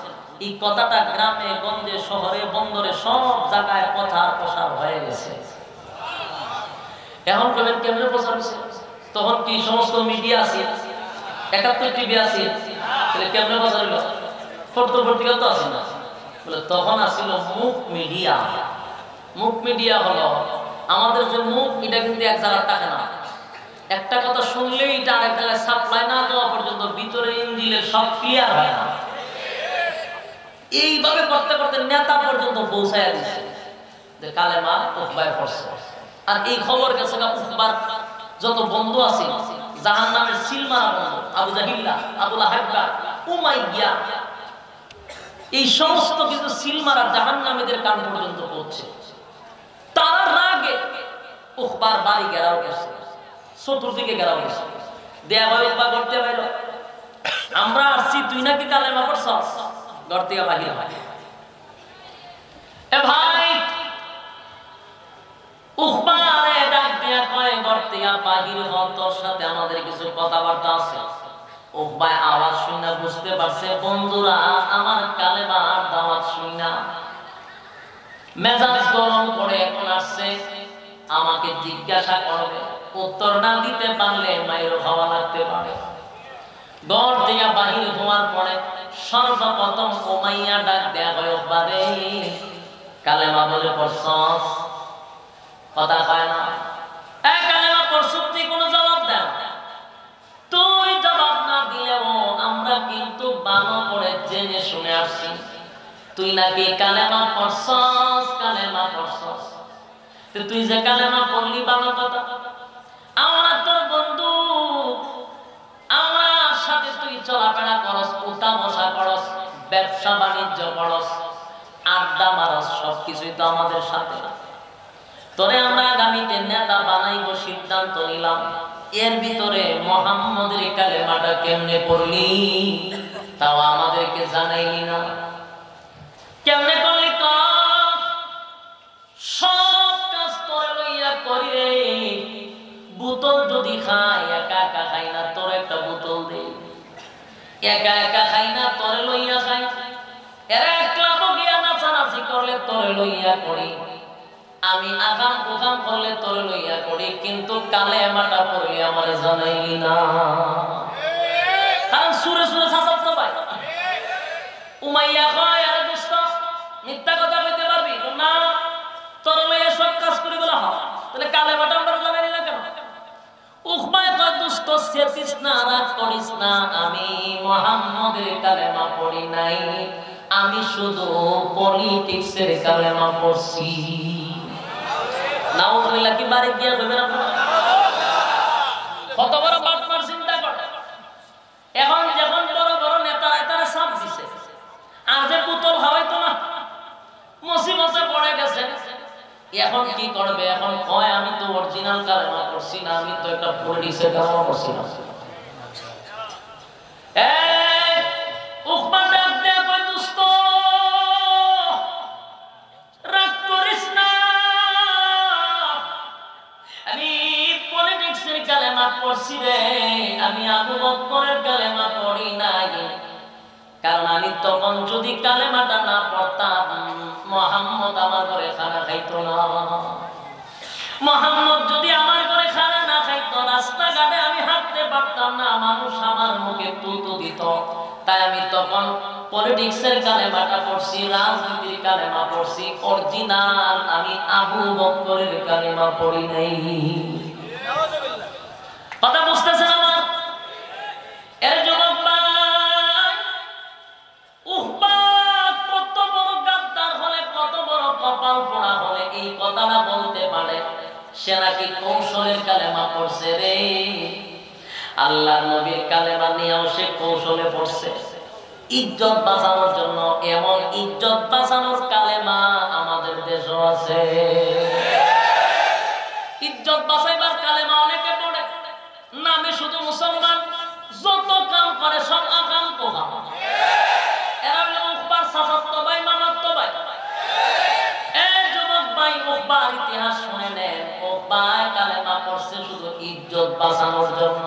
এই কথাটা গ্রামে গঞ্জে শহরে বন্দরে সব জায়গায় কথার প্রসার হয়ে গেছে। এখন কবেন কেমনে প্রচার হয়েছে? তখন কি সমস্ত মিডিয়া আছে, ৭১ টিভি আছে, তাহলে কেমনে প্রচার হলো? পত্র পত্রিকা তো আছে না, বলে তখন আসছিল মুখ মিডিয়া। মুখ মিডিয়া হলো আমাদের যে মুখ, এটা কিন্তু এক জায়গায় থাকে না। একটা কথা শুনলেই এটা আরেক জায়গায় সাপ্লাই না দেওয়া পর্যন্ত ভিতরে ইঞ্জিনের সব ক্লিয়ার হয় না। এইভাবে করতে করতে নেতা পর্যন্ত পৌঁছায় দিচ্ছে যে কালেমা উকবায় পড়ছে। আর এই খবর গেছে উকবার যত বন্ধু আছে, জাহান্নামের সিলমারা বন্ধু, আবু জাহিল্লা, আবু লাহাব, উমাইয়া, এই সমস্ত কিন্তু সিলমারা জাহান্নামীদের কান পর্যন্ত পৌঁছে। তারা রাগে উকবার বাড়ি ঘেরাও গেছে, চতুর্দিকে ঘেরাও গেছে। দেয়া ভাই উকবা করতে পাইল, আমরা আসছি, তুই নাকি কালেমা পড়ছস, ঘর থেকে বাহির হয়। এ ভাই, উকবারে ডাক দিয়া কয় ঘর থেকে বাহির হ, তোর সাথে আমাদের কিছু কথাবার্তা আছে। উকবায় আওয়াজ শুনে বুঝতে পারছে বন্ধুরা আমার কালেমার দাওয়াত শুনা মেজাজ গরম করে এখন আসছে, আমাকে জিজ্ঞাসা করবে, উত্তর না দিতে পারলে মাইর খাওয়া লাগতে পারে। ঘর থেকে বাহির হওয়ার পরে সর্বপ্রথম উমাইয়া ডাক দেয়া হয়, উকবারে কালেমা বলে পড়ছস? কথা কয় না। কালেমা পড়ছস, তুই কোনো জবাব দেন। তুই জবাব না দিলেও আমরা কিন্তু ভালো করে জেনে শুনে আসছি তুই নাকি কালেমা পড়ছস, কালেমা পড়ছস। তুই যে কালেমা পড়লি ভালো কথা, আমরা তোর বন্ধু, আমার সাথে তুই চলাফেরা করস, উঠা বসা করস, ব্যবসা বাণিজ্য করস, আড্ডা মারস, সবকিছুই তো আমাদের সাথে। তোরে আমরা আগামীতে নেতা বানাইব সিদ্ধান্ত নিলাম, এর ভিতরে মুহাম্মদের কালেমাটা কেমনে পড়লি তাও আমাদেরকে জানাইলি না, কেমনে করলি? সব কাজ তোরে লইয়া করি রে, বোতল যদি খাই একা একা খাই না, তোর একটা বোতল দে, একা একা খাই না, তোরে লইয়া খাই, এরা একলা তো গিয়া নাচানাচি করলে তোরে লইয়া করি, আমি আগাম প্রোগ্রাম করলে তোরে লইয়া করি, কিন্তু কালেমাটা পড়লে আমার জানাইলি না। কারণ সুরে সুরে শাসক তো পাই। উমাইয়া কয়, আরে দোস্ত মিথ্যা কথা কইতে পারবি না, তোর লইয়া সব কাজ করি বলা হয়, তাহলে কালেমাটা আমরা জানাইলি না কেন? উকবায় কয়, দোস্ত সেতিস না, রাগ করিস না, আমি মুহাম্মদের কালেমা পড়ি নাই, আমি শুধু পলিটিক্সের কালেমা পড়ছি। নাউজুবিল্লাহ, কি বাড়ি গিয়া কইবেন আপনারা? কত বড় বাটপার চিন্তা করে। এখন যখন বড় বড় নেতারা তারা সাপ দিছে, আর যে বোতল খাওয়াইতো না, মুসিবতে পড়ে গেছে, এখন কি করবে? এখন কয় আমি তো অরিজিনাল কালেমা পড়ছি না, আমি তো একটা পলিটিক্সের কালেমা পড়ছি না। উকবা ডাক দেয়া কয়, দোস্ত রাগ করিস না, আমি পলিটিক্সের কালেমা পড়ছি রে, আমি আবু বকরের কালেমা পড়ি নাই। কারণ আমি তখন যদি কালেমাটা না পড়তাম, মুহাম্মদ আমার ঘরে খানা খাইতো না। মুহাম্মদ যদি আমার ঘরে খানা না খাইতো, রাস্তাঘাটে আমি হাঁটতে পারতাম না, মানুষ আমার মুখে তুতো দিত। তাই আমি তখন পলিটিক্সের কালেমাটা পড়ছি, রাজনীতির কালেমা পড়ছি, অরিজিনাল আমি আবু বকরের কালেমা পড়ি নাই। কথা বুঝতেছেন আমার? এর যুবক ভাই, উকবা কত বড় গাদ্দার হলে, কত বড় কপাল পোড়া হলে এই কথাটা বলতে পারে? সে নাকি কৌশলের কালেমা পড়ছে রে। আল্লাহর নবীর কালেমা নিয়েও সে কৌশলে পড়ছে, ইজ্জত বাঁচানোর জন্য। এমন ইজ্জত বাঁচানোর কালেমা আমাদের দেশও আছে। ইজ্জত বাঁচাইবার কালেমা অনেকে পড়ে, উকবার ইতিহাস শুনে নেন। উকবা কালেমা পড়ছে শুধু ইজ্জত বাঁচানোর জন্য।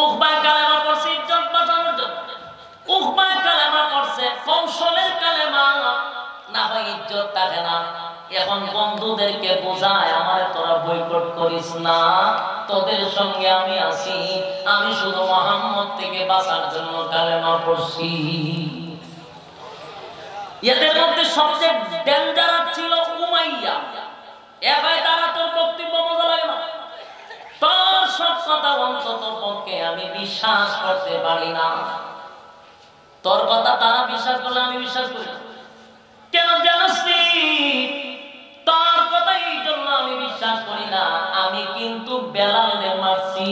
উকবা কালেমা পড়ছে ইজ্জত বাঁচানোর জন্য। উকবা কালেমা পড়ছে কৌশলের কালেমা, না হয় ইজ্জত থাকে না। এখন বন্ধুদেরকে বোঝায়, আমারে তোরা বয়কট করিস না, তোদের সঙ্গে আমি আছি, আমি শুধু মুহাম্মদ থেকে বাঁচার জন্য কালেমা পড়ছি। এদের মধ্যে সবচেয়ে ডেঞ্জারাস ছিল উমাইয়া। একাই তারা তোর বক্তব্য মজা লাগে না, তোর সব কথা অন্তত পক্ষে আমি বিশ্বাস করতে পারি না। তোর কথা তারা বিশ্বাস করলে আমি বিশ্বাস করি না। কেন জানিস? তোর কথা এই জন্য আমি বিশ্বাস করি না, আমি কিন্তু বেলালের মারছি,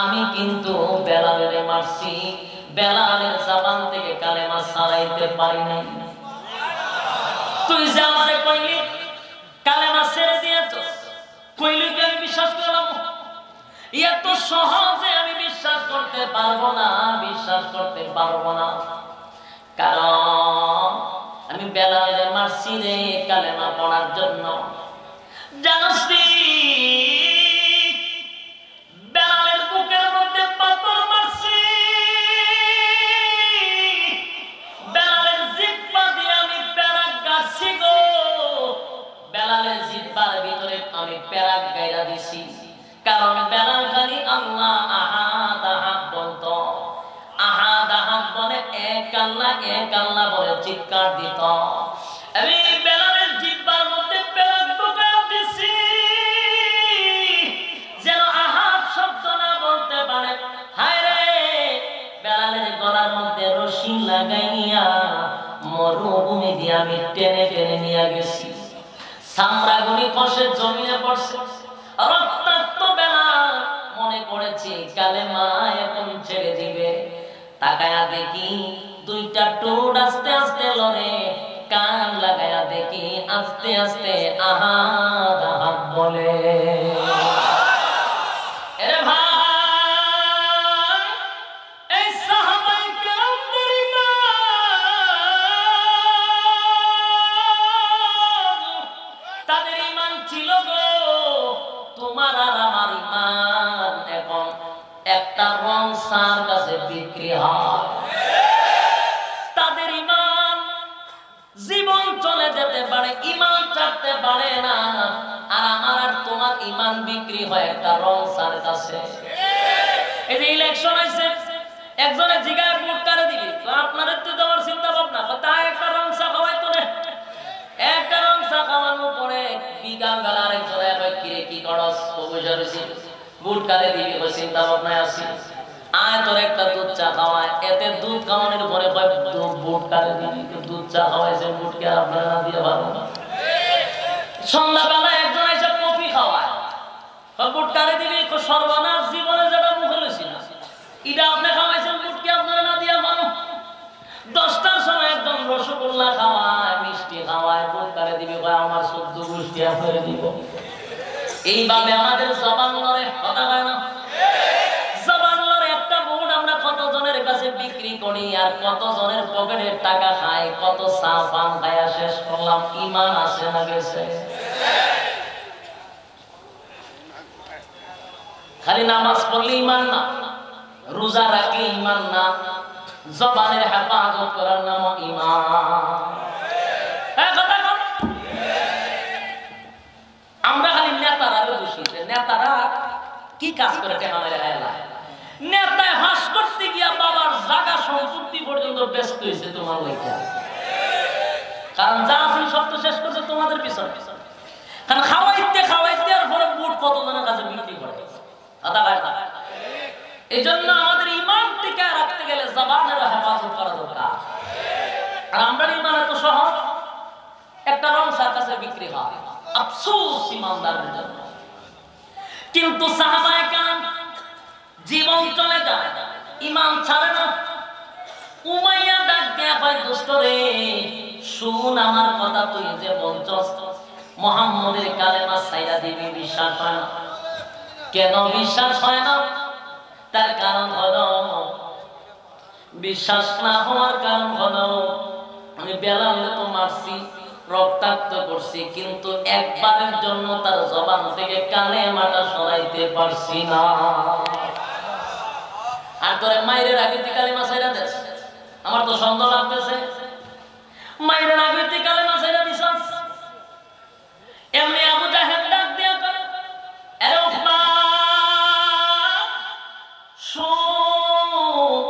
আমি কিন্তু বেলালের মারছি। বেলালের জবান থেকে কালেমা ছাড়াইতে পারি নাই। তুই যে আমারে কইলি কালেমা ছেড়ে দিয়েছস, কইলি কি আমি বিশ্বাস করলাম? এত সহজে আমি বিশ্বাস করতে পারবো না, বিশ্বাস করতে পারবো না। কারণ আমি বেলালের মারছি রে কালেমা পড়ার জন্য। জানোস বেলালের বুকের মধ্যে পাথর মারছি, বেলালের জিহ্বা দিয়ে আমি প্যারাক গাছি গো। বেলালের জিহ্বার ভিতরে আমি প্যারাক গাইরা দিছি, কারণ বেলাল খালি আল্লাহ আহাদ আহাদ বলতো। আহাদ আহাদ বলে এক আল্লাহ বলে চিৎকার দিত। আমি বেলালের জিহ্বার মধ্যে প্যারাক ঢুকায় দিছি, যেন আহাদ শব্দ না বলতে পারে। হায় রে, বেলালের গলার মধ্যে রশি লাগাইয়া মরুভূমি দিয়ে আমি টেনে টেনে নিয়ে গেছি। সামরাগুলি কষে জমিনে পড়ছে, রক্তাক্ত বেলাল মনে করেছি কালেমা এখন ছেড়ে দিবে। তাকায়া দেখি দুইটা টোট আস্তে আস্তে লড়ে, কান লাগায়া দেখি আস্তে আস্তে আহাদ আহাদ বলে। এরে ভাই, এই সাহাবায়ে কেরামদের ঈমান, তাদের ঈমান ছিল গো। তোমার আর আমার ঈমান এখন একটা রং সার কাছে বিক্রি হয়। তাদের ঈমান জীবন চলে যেতে পারে, ঈমান ছাড়তে পারে না। আর আমার আর তোমার ঈমান বিক্রি হয় একটা রং সার কাছে। এই যে ইলেকশন হইছে, একজনে জিগায় ভোট কারে দিবি, তো আপনাদের তো দেওয়ার চিন্তা ভাবনা, তাই একটা রং চা খাওয়াই তো না। একটা রং চা খাওয়ানোর পরে বিকাল বেলা আরেকজনে কয় কিরে কি করস, অবসর হইছি, ভোট কারে দিবি, ওই চিন্তা ভাবনায় আছি। আয় তোর একটা দুধ চা খাওয়ায়, এতে দুধ খাওয়ানোর পরে কয় ভোট কারে দিবি, দুধ চা খাওয়াইছে, ভোট কে আপনারা না দিয়ে ভালো না। সন্ধ্যাবেলা একজন এসে কফি খাওয়ায়, ভোট কারে দিবি, সর্বনাশ, জীবনে যেটা মুখে লইছি না, এটা আপনি খাওয়াইছেন, ভোট কি আপনারা না দিয়ে ভালো। 10টার সময় একদম রসগোল্লা খাওয়ায়, মিষ্টি খাওয়ায়, ভোট কারে দিবি, কয় আমার 14 গোষ্ঠী আপনারে দিব। এইভাবে আমাদের জবান লড়ে, কথা হয় না? জবান লড়ে একটা ভোট আমরা কতজনের কাছে বিক্রি করি, আর কতজনের পকেটের টাকা খাই, কত চা পান খায়া শেষ করলাম। ঈমান আছে না গেছে? খালি নামাজ পড়লে ঈমান না, রোজা রাখলে ঈমান না, জবানের হেফাজত করার নাম ঈমান। আমরা খালি নেতারা দোষী, নেতারা কি কাজ করে টাকা মেরে খায়। নেতায় হাস করতে গিয়া বাবার জায়গা সম্পত্তি পর্যন্ত ব্যস্ত হয়েছে তোমার লেখা, কারণ যা আছে সব তো শেষ করছে তোমাদের পিছনে। কারণ খাওয়াইতে খাওয়াইতে আর পরে বুট কতজনের কাছে বিক্রি করে। এই জন্য আমাদের ঈমান টিকে রাখতে গেলে জবানের হেফাজত করা দরকার। আর আমরা ঈমান এত সহজ, একটা রং সার কাছে বিক্রি হয়, আফসোস ঈমানদারের জন্য। কিন্তু সাহাবায়ে কেরাম জীবন চলে যায়, ঈমান ছাড়ে না। উমাইয়া ডাক দেয়া কয়, দোস্ত রে শুন আমার কথা, তুই যে বলছস মুহাম্মদের কালেমা ছাইরা দিবি, বিশ্বাস হয় না। কেন বিশ্বাস হয় না? তার কারণ হলো, বিশ্বাস না হওয়ার কারণ হলো আমি বেলালে তো মারছি, রক্তাক্ত করছি, কিন্তু একবারের জন্য তার জবান থেকে কালেমাটা সরাইতে পারছি না। আর তোরে মায়ের আগে তুই কালেমা ছাইরা দেস, আমার তো সন্দেহ লাগতেছে। মায়ের আগে তুই কালেমা ছাইরা দিছস। এমনি আবু জাহেল ডাক দিয়া কয়, আরে উসমান শোন,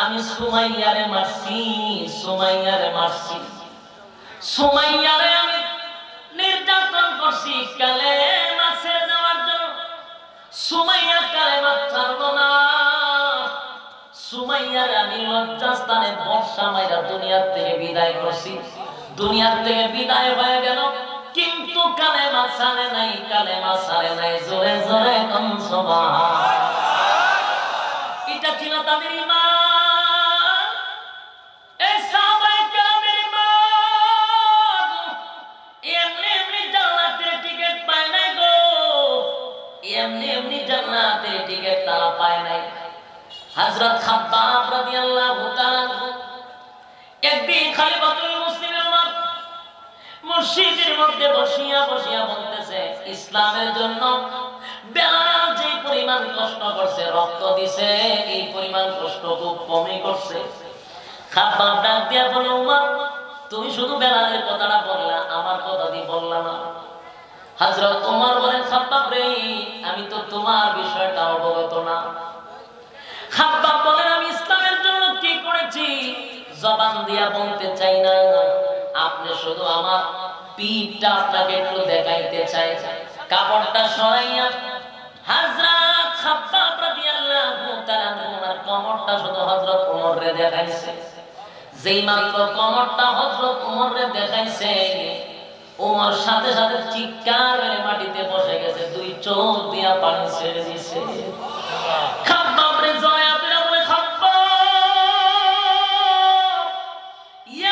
আমি সুমাইয়ারে মারছি, সুমাইয়ারে মারছি, সুমাইয়ারে আমি নির্যাতন করছি কালেমা ছেড়ে দেওয়ার জন্য। সুমাইয়া কালেমা ছাড়লো না। সুমাইয়ারে আমি লজ্জাস্থানে বর্ষা মাইরা দুনিয়ার থেকে বিদায় করছি। দুনিয়ার থেকে বিদায় হয়ে গেল, কিন্তু কালেমা ছাড়ে নাই, কালেমা ছাড়ে নাই। জোরে জোরে সুবহানাল্লাহ। এটা ছিল তাদের ঈমান। এই সাহাবায়ে কেরামের ঈমান। এমনি এমনি জান্নাতের টিকিট পায় নাই গো, এমনি এমনি জান্নাতের টিকিট তারা পায় নাই। হযরত খাব্বাব রাদিয়াল্লাহু তাআলা একদিন খলিফাতুল মুসলিমের উমর মসজিদের মধ্যে বসিয়া বসিয়া বলতেছে, ইসলামের জন্য বেলাল যে পরিমাণ কষ্ট করছে, রক্ত দিছে, এই পরিমাণ কষ্ট খুব কমই করছে। খাব্বাব ডাক দিয়া বলে, উমর তুমি শুধু বেলালের কথাটা বললা, আমার কথা দিয়ে বললা না। হযরত ওমর বলেন, খাব্বাব রে, আমি তো তোমার বিষয়টা অবগত না। খাব্বাব বলেন, আমি ইসলামের জন্য কি করেছি জবান দিয়া বলতে চাই না, আপনি শুধু আমার পিঠটা আপনাকে একটু দেখাইতে চাই। কাপড়টা সরাইয়া হযরত খাব্বাব রাদিয়াল্লাহু তাআলা ওনার কোমরটা শুধু হযরত ওমরে দেখাইছে। যেই মাত্র কোমরটা হযরত ওমরে দেখাইছে, ওমর সাথে সাথে চিৎকার মেরে মাটিতে বসে গেছে, দুই চোখ দিয়া পানি ছেড়ে দিয়েছে। খাব্বাব রে জয়া দিরা বলে, খাব্বাব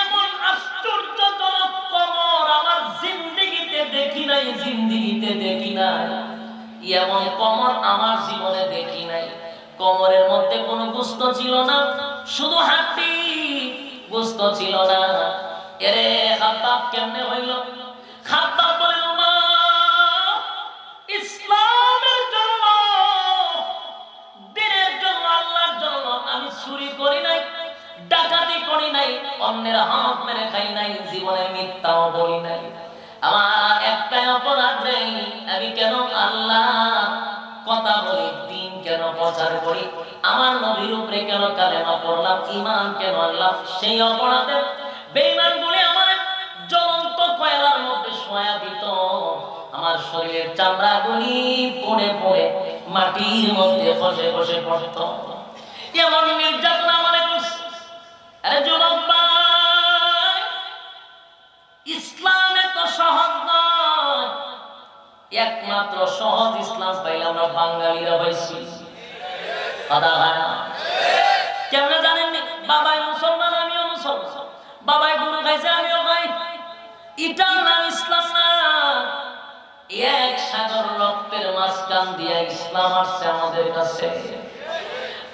এমন আশ্চর্যজনক কোমর আমার জিন্দেগিতে দেখি নাই, জিন্দেগিতে দেখি নাই। এমন কোমর আমার জীবনে দেখি নাই। কোমরের মধ্যে কোনো গোশত ছিল না, শুধু হাড্ডি, গোশত ছিল না। এরে খাব্বাব কেমনে হইল? খাব্বাব বলেন, উমর ইসলামের জন্য, দিনের জন্য, আল্লাহর জন্য আমি চুরি করি নাই, ডাকাতি করি নাই, অন্যের হাত মেরে খাই নাই, জীবনে মিথ্যাও বলি নাই। আমার একটাই অপরাধ রে, আমি কেন আল্লাহ কথা বলি, দিন কেন প্রচার করি, আমার নবীর উপরে কেন কালেমা পড়লাম, ঈমান কেন আনলাম, সেই অপরাধে বেঈমানগুলি আমার জ্বলন্ত কয়লার মধ্যে শোয়া দিত, আমার শরীরের চামড়াগুলি পড়ে পড়ে মাটির মধ্যে বসে বসে পড়ত। এমন নির্যাতন আমারে করছে। আরে যুবক ভাই, ইসলাম এত সহজ নয়। একমাত্র সহজ ইসলাম পাইলে আমরা বাঙালিরা পাইছি। কথা হয় না? কেমনে জানেননি? বাবাই মুসলমান, আমিও মুসলমান। বাবাই গরু খাইছে, আমিও খাই। এটার নাম ইসলাম না। এক সাগর রক্তের মাঝখান দিয়ে ইসলাম আসছে আমাদের কাছে।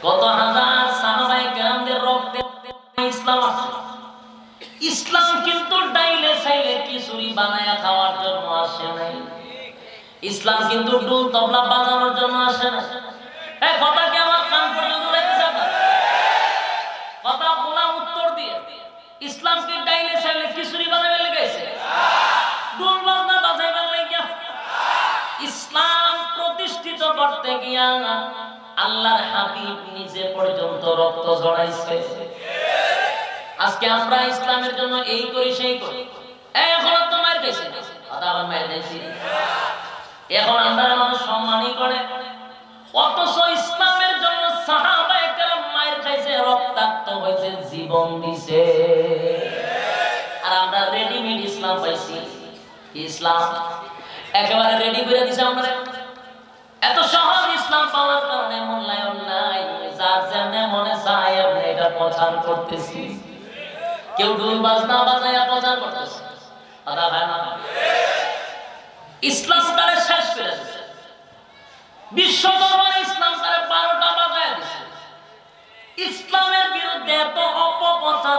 কত হাজার সাহাবায়ে কেরামদের রক্তে ইসলাম আসছে। ইসলাম কিন্তু ডাইলে সাইলে খিচুড়ি বানায়া খাওয়ার জন্য আসে নাই। ইসলাম কিন্তু ঢোল তবলা বাজানোর জন্য আসে না। এই কথা কি আমার কান পর্যন্ত লাগছে? কথা বলা উত্তর দিয়ে। ইসলাম কি ডাইলে সাইলে খিচুড়ি বানাবে লেগেছে? ঢোল বাজনা বাজাইবার লাগিয়া। ইসলাম প্রতিষ্ঠিত করতে গিয়া আল্লাহর হাবিব নিজে পর্যন্ত রক্ত ঝরাইছে। আজকে আমরা ইসলামের জন্য এই করি সেই করি। এখন তো মার খাইছি, আবার মার খাইছি। এখন আমরা মানুষ সম্মানই করে, অথচ ইসলামের জন্য সাহাবায়ে কেরাম মার খাইছে, রক্তাক্ত হয়েছে, জীবন দিছে। আর আমরা রেডিমেড ইসলাম পাইছি। ইসলাম একেবারে রেডি করে দিছে আমরা। এত সহজ ইসলাম পাওয়ার কারণে মূল্যায়ন নাই। যার যেমনে মনে চায় আপনি এটা প্রচার করতেছি। কেউ ঢোল বাজনা বাজায়া প্রচার করতেছে। কথা হয় না? ইসলাম তারে শেষ করে দিছে। বিশ্ব দরবারে ইসলাম তারে 12টা বাজায়া দিছে। ইসলামের বিরুদ্ধে এত অপপ্রচার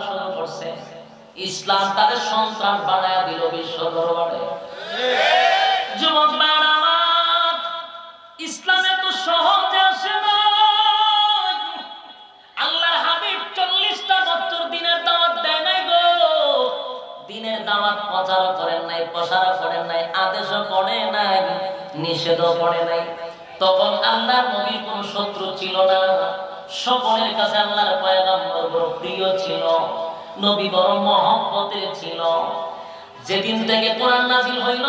শুরু করছে। ইসলাম তাদের সন্ত্রাস বানায়া দিল বিশ্ব দরবারে। যুবক ভাইরা আমার, ইসলামে তো সহজে আসে না। আল্লাহর হাবিব 40টা বছর দিনের দাওয়াত দেয় নাই গো। দিনের দাওয়াত প্রচারও করেন নাই, প্রসারও করেন নাই, আদেশও করে নাই, নিষেধও করে নাই। তখন আল্লাহর নবীর কোন শত্রু ছিল না। সকলের কাছে আল্লাহর পয়গম্বর বড় প্রিয় ছিল, নবী বড় মহব্বতের ছিল। যেদিন থেকে কোরআন নাযিল হইল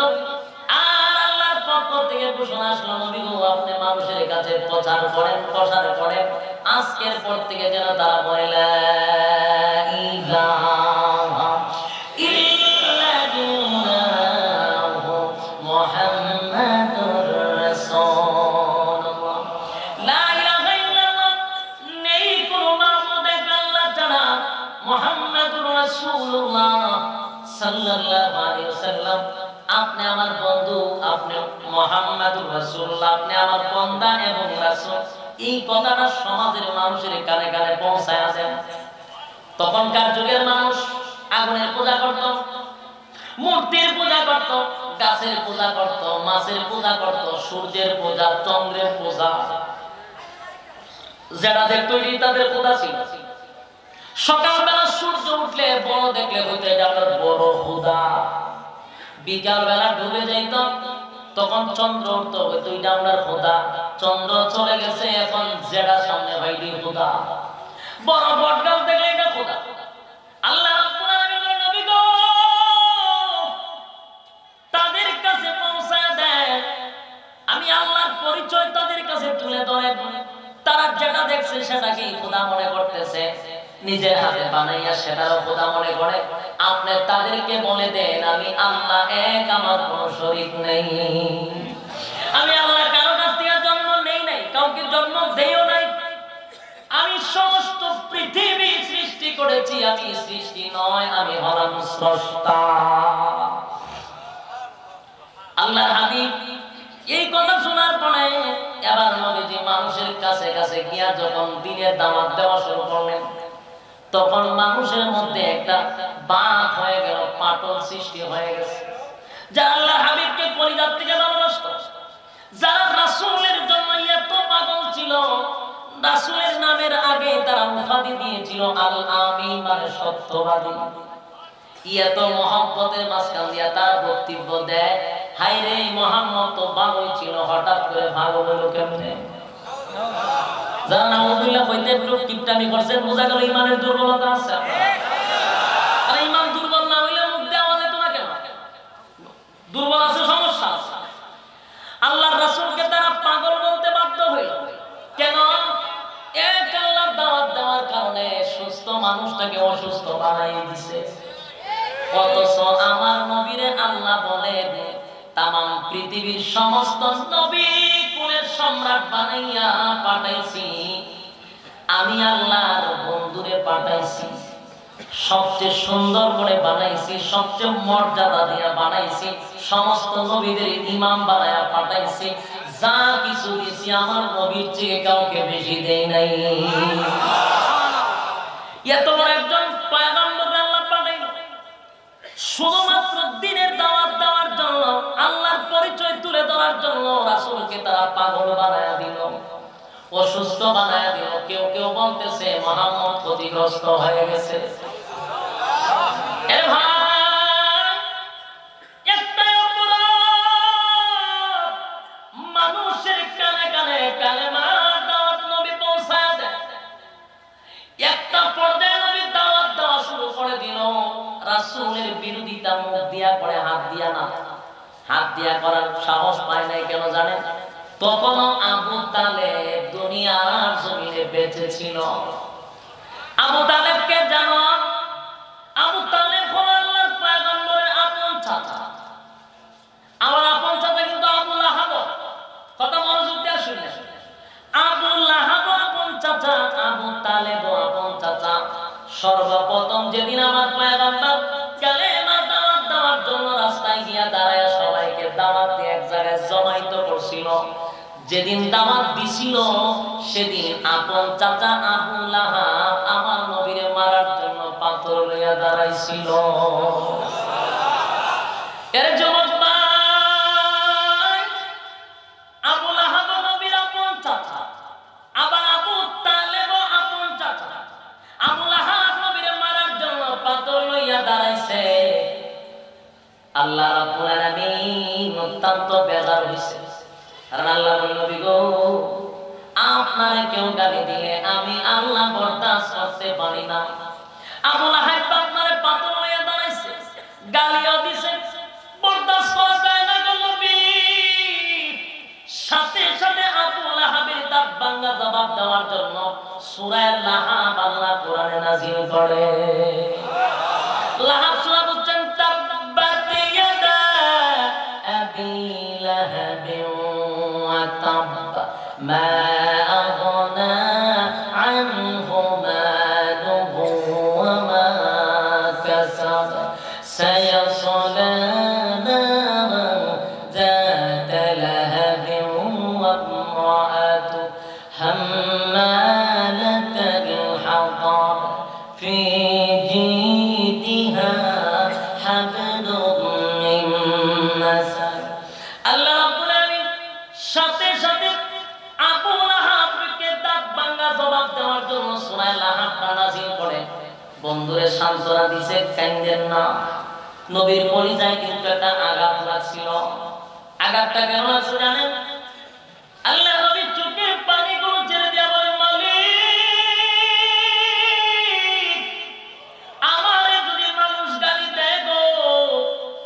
আর আল্লাহর পক্ষ থেকে ঘোষণা আসলো, নবী গো আপনি মানুষের কাছে প্রচার করেন, প্রসার করেন, আজকের পর থেকে যেন তারা বলে লা ইলাহা ইল্লাল্লাহু মুহাম্মাদুর রাসূলুল্লাহ। লা ইলাহা ইল্লাল্লাহ, নেই কোনো মাবুদ এক আল্লাহ ছাড়া, মুহাম্মাদুর রাসূলুল্লাহ সাল্লাল্লাহু আলাইহি ওয়াসাল্লাম আপনি আমার বন্ধু, আপনি মুহাম্মাদুর রাসূলুল্লাহ, আপনি আমার বান্দা এবং রাসূল। এই কথাটা সমাজের মানুষের কানে কানে পৌঁছায় আসেন। তখনকার যুগের মানুষ আগুনের পূজা করত, মূর্তির পূজা করত, গাছের পূজা করত, মাছের পূজা করত, সূর্যের পূজা, চন্দ্রের পূজা, যেটা দেখতো তাদের পূজা ছিল। সকালবেলা সূর্য উঠলে বড় দেখলে হইতো এটা আপনার বড় খোদা। বিকাল বেলা ডুবে যাইত, তখন চন্দ্র উঠতো হইতো এটা আপনার খোদা। চন্দ্র চলে গেছে, এখন যেটা সামনে ভাইটি খোদা। বড় বটগাছ দেখলে এটা খোদা। আল্লাহ রাব্বুল আলামিন নবী গো তাদের কাছে পৌঁছায় দেন, আমি আল্লাহর পরিচয় তাদের কাছে তুলে ধরেন। তারা যেটা দেখছে সেটাকে খোদা মনে করতেছে, নিজের হাতে বানাইয়া সেটারও খোদা মনে করে। আপনি তাদেরকে বলে দেন আমি আল্লাহ এক, আমার কোনো শরীক নেই। আমি আল্লাহ কারো কাছ থেকে জন্ম নেই নাই, কাউকে জন্ম দেইও নাই। আমি সমস্ত পৃথিবী সৃষ্টি করেছি, আমি সৃষ্টি নয়, আমি হলাম স্রষ্টা। আল্লাহর হাবিব এই কথা শোনার পরে এবার নবীজি মানুষের কাছে কাছে গিয়া যখন দিনের দাওয়াত দেওয়া শুরু করলেন, তখন মানুষের মধ্যে একটা বাঁক হয়ে গেল, পাটল সৃষ্টি হয়ে গেছে। যারা আল্লাহর হাবিবকে পরিবার থেকে ভালোবাসত, যারা রাসূলের জন্য এত পাগল ছিল, রাসূলের নামের আগে তারা উপাধি দিয়েছিল আল আমিন, মানে সত্যবাদী। এত মহব্বতের মাঝখান দিয়া তারা বক্তব্য দেয়, হাই রে মুহাম্মদ তো পাগল ছিল, হঠাৎ করে পাগল হলো কেমনে? যারা নাউযুবিল্লাহ কইতে একটু কিপটামি করছেন, বোঝা গেল ইমানের দুর্বলতা আছে। আর ইমান দুর্বল না হইলে মুখ দেওয়া যেত না কেন? দুর্বল আছে, সমস্যা আছে। আল্লাহর রাসূলকে তারা পাগল বলতে বাধ্য হইল কেন? এক আল্লাহর দাওয়াত দেওয়ার কারণে সুস্থ মানুষটাকে অসুস্থ বানাই দিছে। অথচ আমার নবীরে আল্লাহ বলেন তামাম পৃথিবীর সমস্ত নবী কুলের সম্রাট বানাইয়া পাঠাইছি, আমি আল্লাহর বন্ধুরে পাঠাইছি, সবচেয়ে সুন্দর করে বানাইছি, সবচেয়ে মর্যাদা দিয়া বানাইছি, সমস্ত নবীদের ইমাম বানায়া পাঠাইছি। যা কিছু দিছি আমার নবীর চেয়ে কাউকে বেশি দেই নাই। এত বড় একজন পয়গম্বর আল্লাহ পাঠাইল শুধুমাত্র দিনের দাওয়াত দেওয়ার জন্য, আল্লাহর পরিচয় তুলে ধরার জন্য। রাসূলকে তারা পাগল বানায়া দিল, অসুস্থ বানায়া দিল। কেউ কেউ বলতেছে মুহাম্মদ ক্ষতিগ্রস্ত হয়ে গেছে। এ ভাই, একটাই অপরাধ, মানুষের কানে কানে কালেমার দাওয়াত নবী পৌঁছায় দেয়। একটা পর্যায়ে নবী দাওয়াত দেওয়া শুরু করে দিল, রাসূলের বিরোধিতা মুখ দিয়া করে, হাত দিয়া না। হাত দিয়া করার সাহস পায় নাই, কেন জানেন? তখনও আবু তালেব দুনিয়ার জমিনে বেঁচে ছিল। আবু তালেবকে জানো? আবু তালেব হলো আল্লাহর পয়গম্বরের আপন চাচা। আমার আপন চাচা কিন্তু আবু লাহাব। কথা মনোযোগ দিয়ে শুনলেন। আবু লাহাব আপন চাচা, আবু তালেব আপন চাচা। সর্বপ্রথম যেদিন আমার পয়গম্বর কালেমার দাওয়াত দেওয়ার জন্য রাস্তায় গিয়া দাঁড়ায় সবাইকে দাওয়াত দিয়ে এক জায়গায় জমাইত করছিল, যেদিন দাওয়াত দিছিল সেদিন আপন চাচা আবু লাহাব আমার নবীরে মারার জন্য পাথর লইয়া লইয়া দাঁড়াইছিল। এর যুবক ভাই, আবু লাহাব নবীর আপন চাচা, আবার আবু তালেব আপন চাচা। আবু লাহাব নবীর মারার জন্য পাথর লইয়া দাঁড়াইছে। আল্লাহ রাব্বুল আলামিন অত্যন্ত বেজার হইছে। আর আল্লাহ বলল, নবী গো, আপনারে কেউ গালি দিলে আমি আল্লাহ বরদাস্ত করতে পারি না। আবু লাহাব আপনারে পাথর লইয়া দাঁড়াইছে, গালিও দিছে, বরদাস্ত করা যায় না গো নবী। সাথে সাথে আবু লাহাবের দাঁত ভাঙা জবাব দেওয়ার জন্য সূরা লাহাব আল্লাহ কোরআনে নাযিল করে। লাহাব সূরা বলছেন, তাব্বাত ইয়াদা আবি লাহাবিন ওয়া তাব মা আগনা আনহু মালুহু ওয়া মা কাসাব সায়াসলা নারান যাতা লাহাবিন ওয়া ইমরাআতু হাম্মালাতাল হাতাব ফি জিদিহা হাবলুম মিন মাসাদ। আল্লাহ রাব্বুল আলামিন সাথে সাথে আবু লাহাবকে দাঁত ভাঙা জবাব দেওয়ার জন্য সূরা লাহাব নাযিল করে। বন্ধুরে সান্ত্বনা দিছে, কান্দেন না। নবীর কলিজায় কিন্তু একটা আঘাত লাগছিল। আঘাতটা কেন লাগছে জানেন? আল্লাহ নবীর চোখের পানিগুলো ছেড়ে দেওয়া বলেন, মালিক, আমারে যদি মানুষ গালি দেয় গো,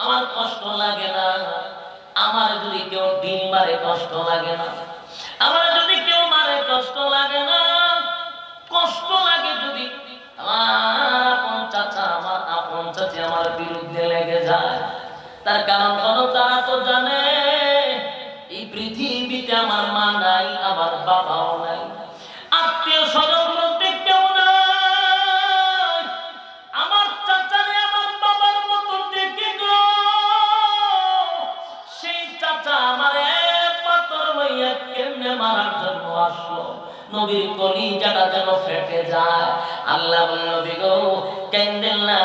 আমার কষ্ট লাগে না। আমার যদি কেউ ডিম মারে কষ্ট লাগে না। আমার যদি কেউ মারে কষ্ট লাগে না। কষ্ট লাগে যদি আমার আপন চাচা, আমার আপন চাচি আমার বিরুদ্ধে লেগে যায়। তার কারণ হলো তারা তো জানে এই পৃথিবীতে আমার মা নাই, আমার বাবাও নাই, আত্মীয় স্বজন বলতে কেউ নাই। আমার চাচারে আমার বাবার মতো দেখে গো, সেই চাচা আমার পাথর লইয়া কেমনে মারার জন্য আসলো। নবীর কলিজাটা যেন ফেটে যায়। আল্লাহ বলল, নবী গো, কান্দেন না,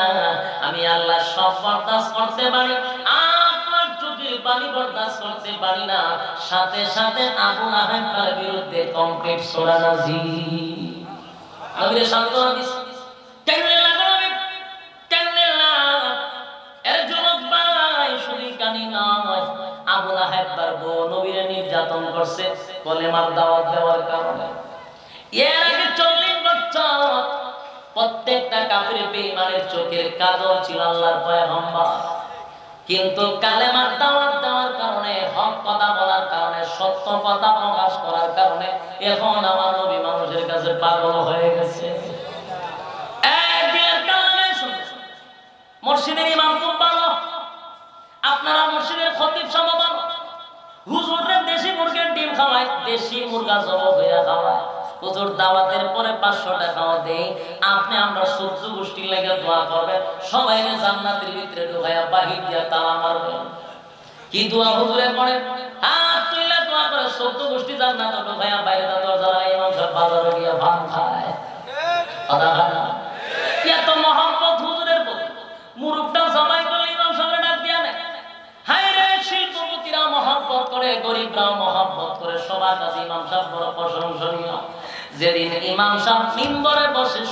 আমি আল্লাহ সব বরদাস্ত করতে পারি, আপনার চোখের পানি বরদাস্ত করতে পারি না। সাথে সাথে আবু লাহাবের বিরুদ্ধে কমপ্লিট সূরা নাযিল। নবীর সান্ত্বনা দিছে, কান্দেন না নবী, কান্দেন না। এর যুবক ভাই, শুধু কানি নয়, আবু লাহাবের বউ নবীর নির্যাতন করছে কলেমার দাওয়াত দেওয়ার কারণে। এর আগে 40 বছর প্রত্যেকটা কাফির বেঈমানের চোখের কাজল ছিল আল্লাহর পয়গম্বর। কিন্তু কালেমার দাওয়াত দেওয়ার কারণে, হক কথা বলার কারণে, সত্য কথা প্রকাশ করার কারণে এখন আমার নবী মানুষের কাছে পাগল হয়ে গেছে। একদিনের কারণে মসজিদের ইমাম খুব ভালো, আপনারা মসজিদের খতিব সম ভালো, হুজুররা দেশি মুরগির ডিম খাওয়ায়, দেশি মুরগা জবাই হইয়া খাওয়ায়। হুজুর দাওয়াতের পরে 500 টাকাও দেই, আপনি আমরা 14 গোষ্ঠীর লাগে দোয়া করবেন, সবাইরে জান্নাতের ভিতরে ঢুকায়া বাহির দিয়া তালা মারবেন। কি দোয়া হুজুরে করে? হাত তুইলা দোয়া করে 14 গোষ্ঠী জান্নাতে ঢুকায়া বাইরে দরজা ইমাম সাহেব বাজারে গিয়া ভাত খায়। কথা হয় না? এত মহব্বত হুজুরের প্রতি। মুরুবটা জবাই করলে ইমাম সাহেব ডাক দিয়া নেয়। হায় রে, শিল্পপতিরা মহব্বত করে, গরিবরাও মহব্বত করে, সবার কাছে ইমাম সাহেব বড় প্রশংসনীয়। যেদিন ইমাম সাহেব মিম্বরে বসে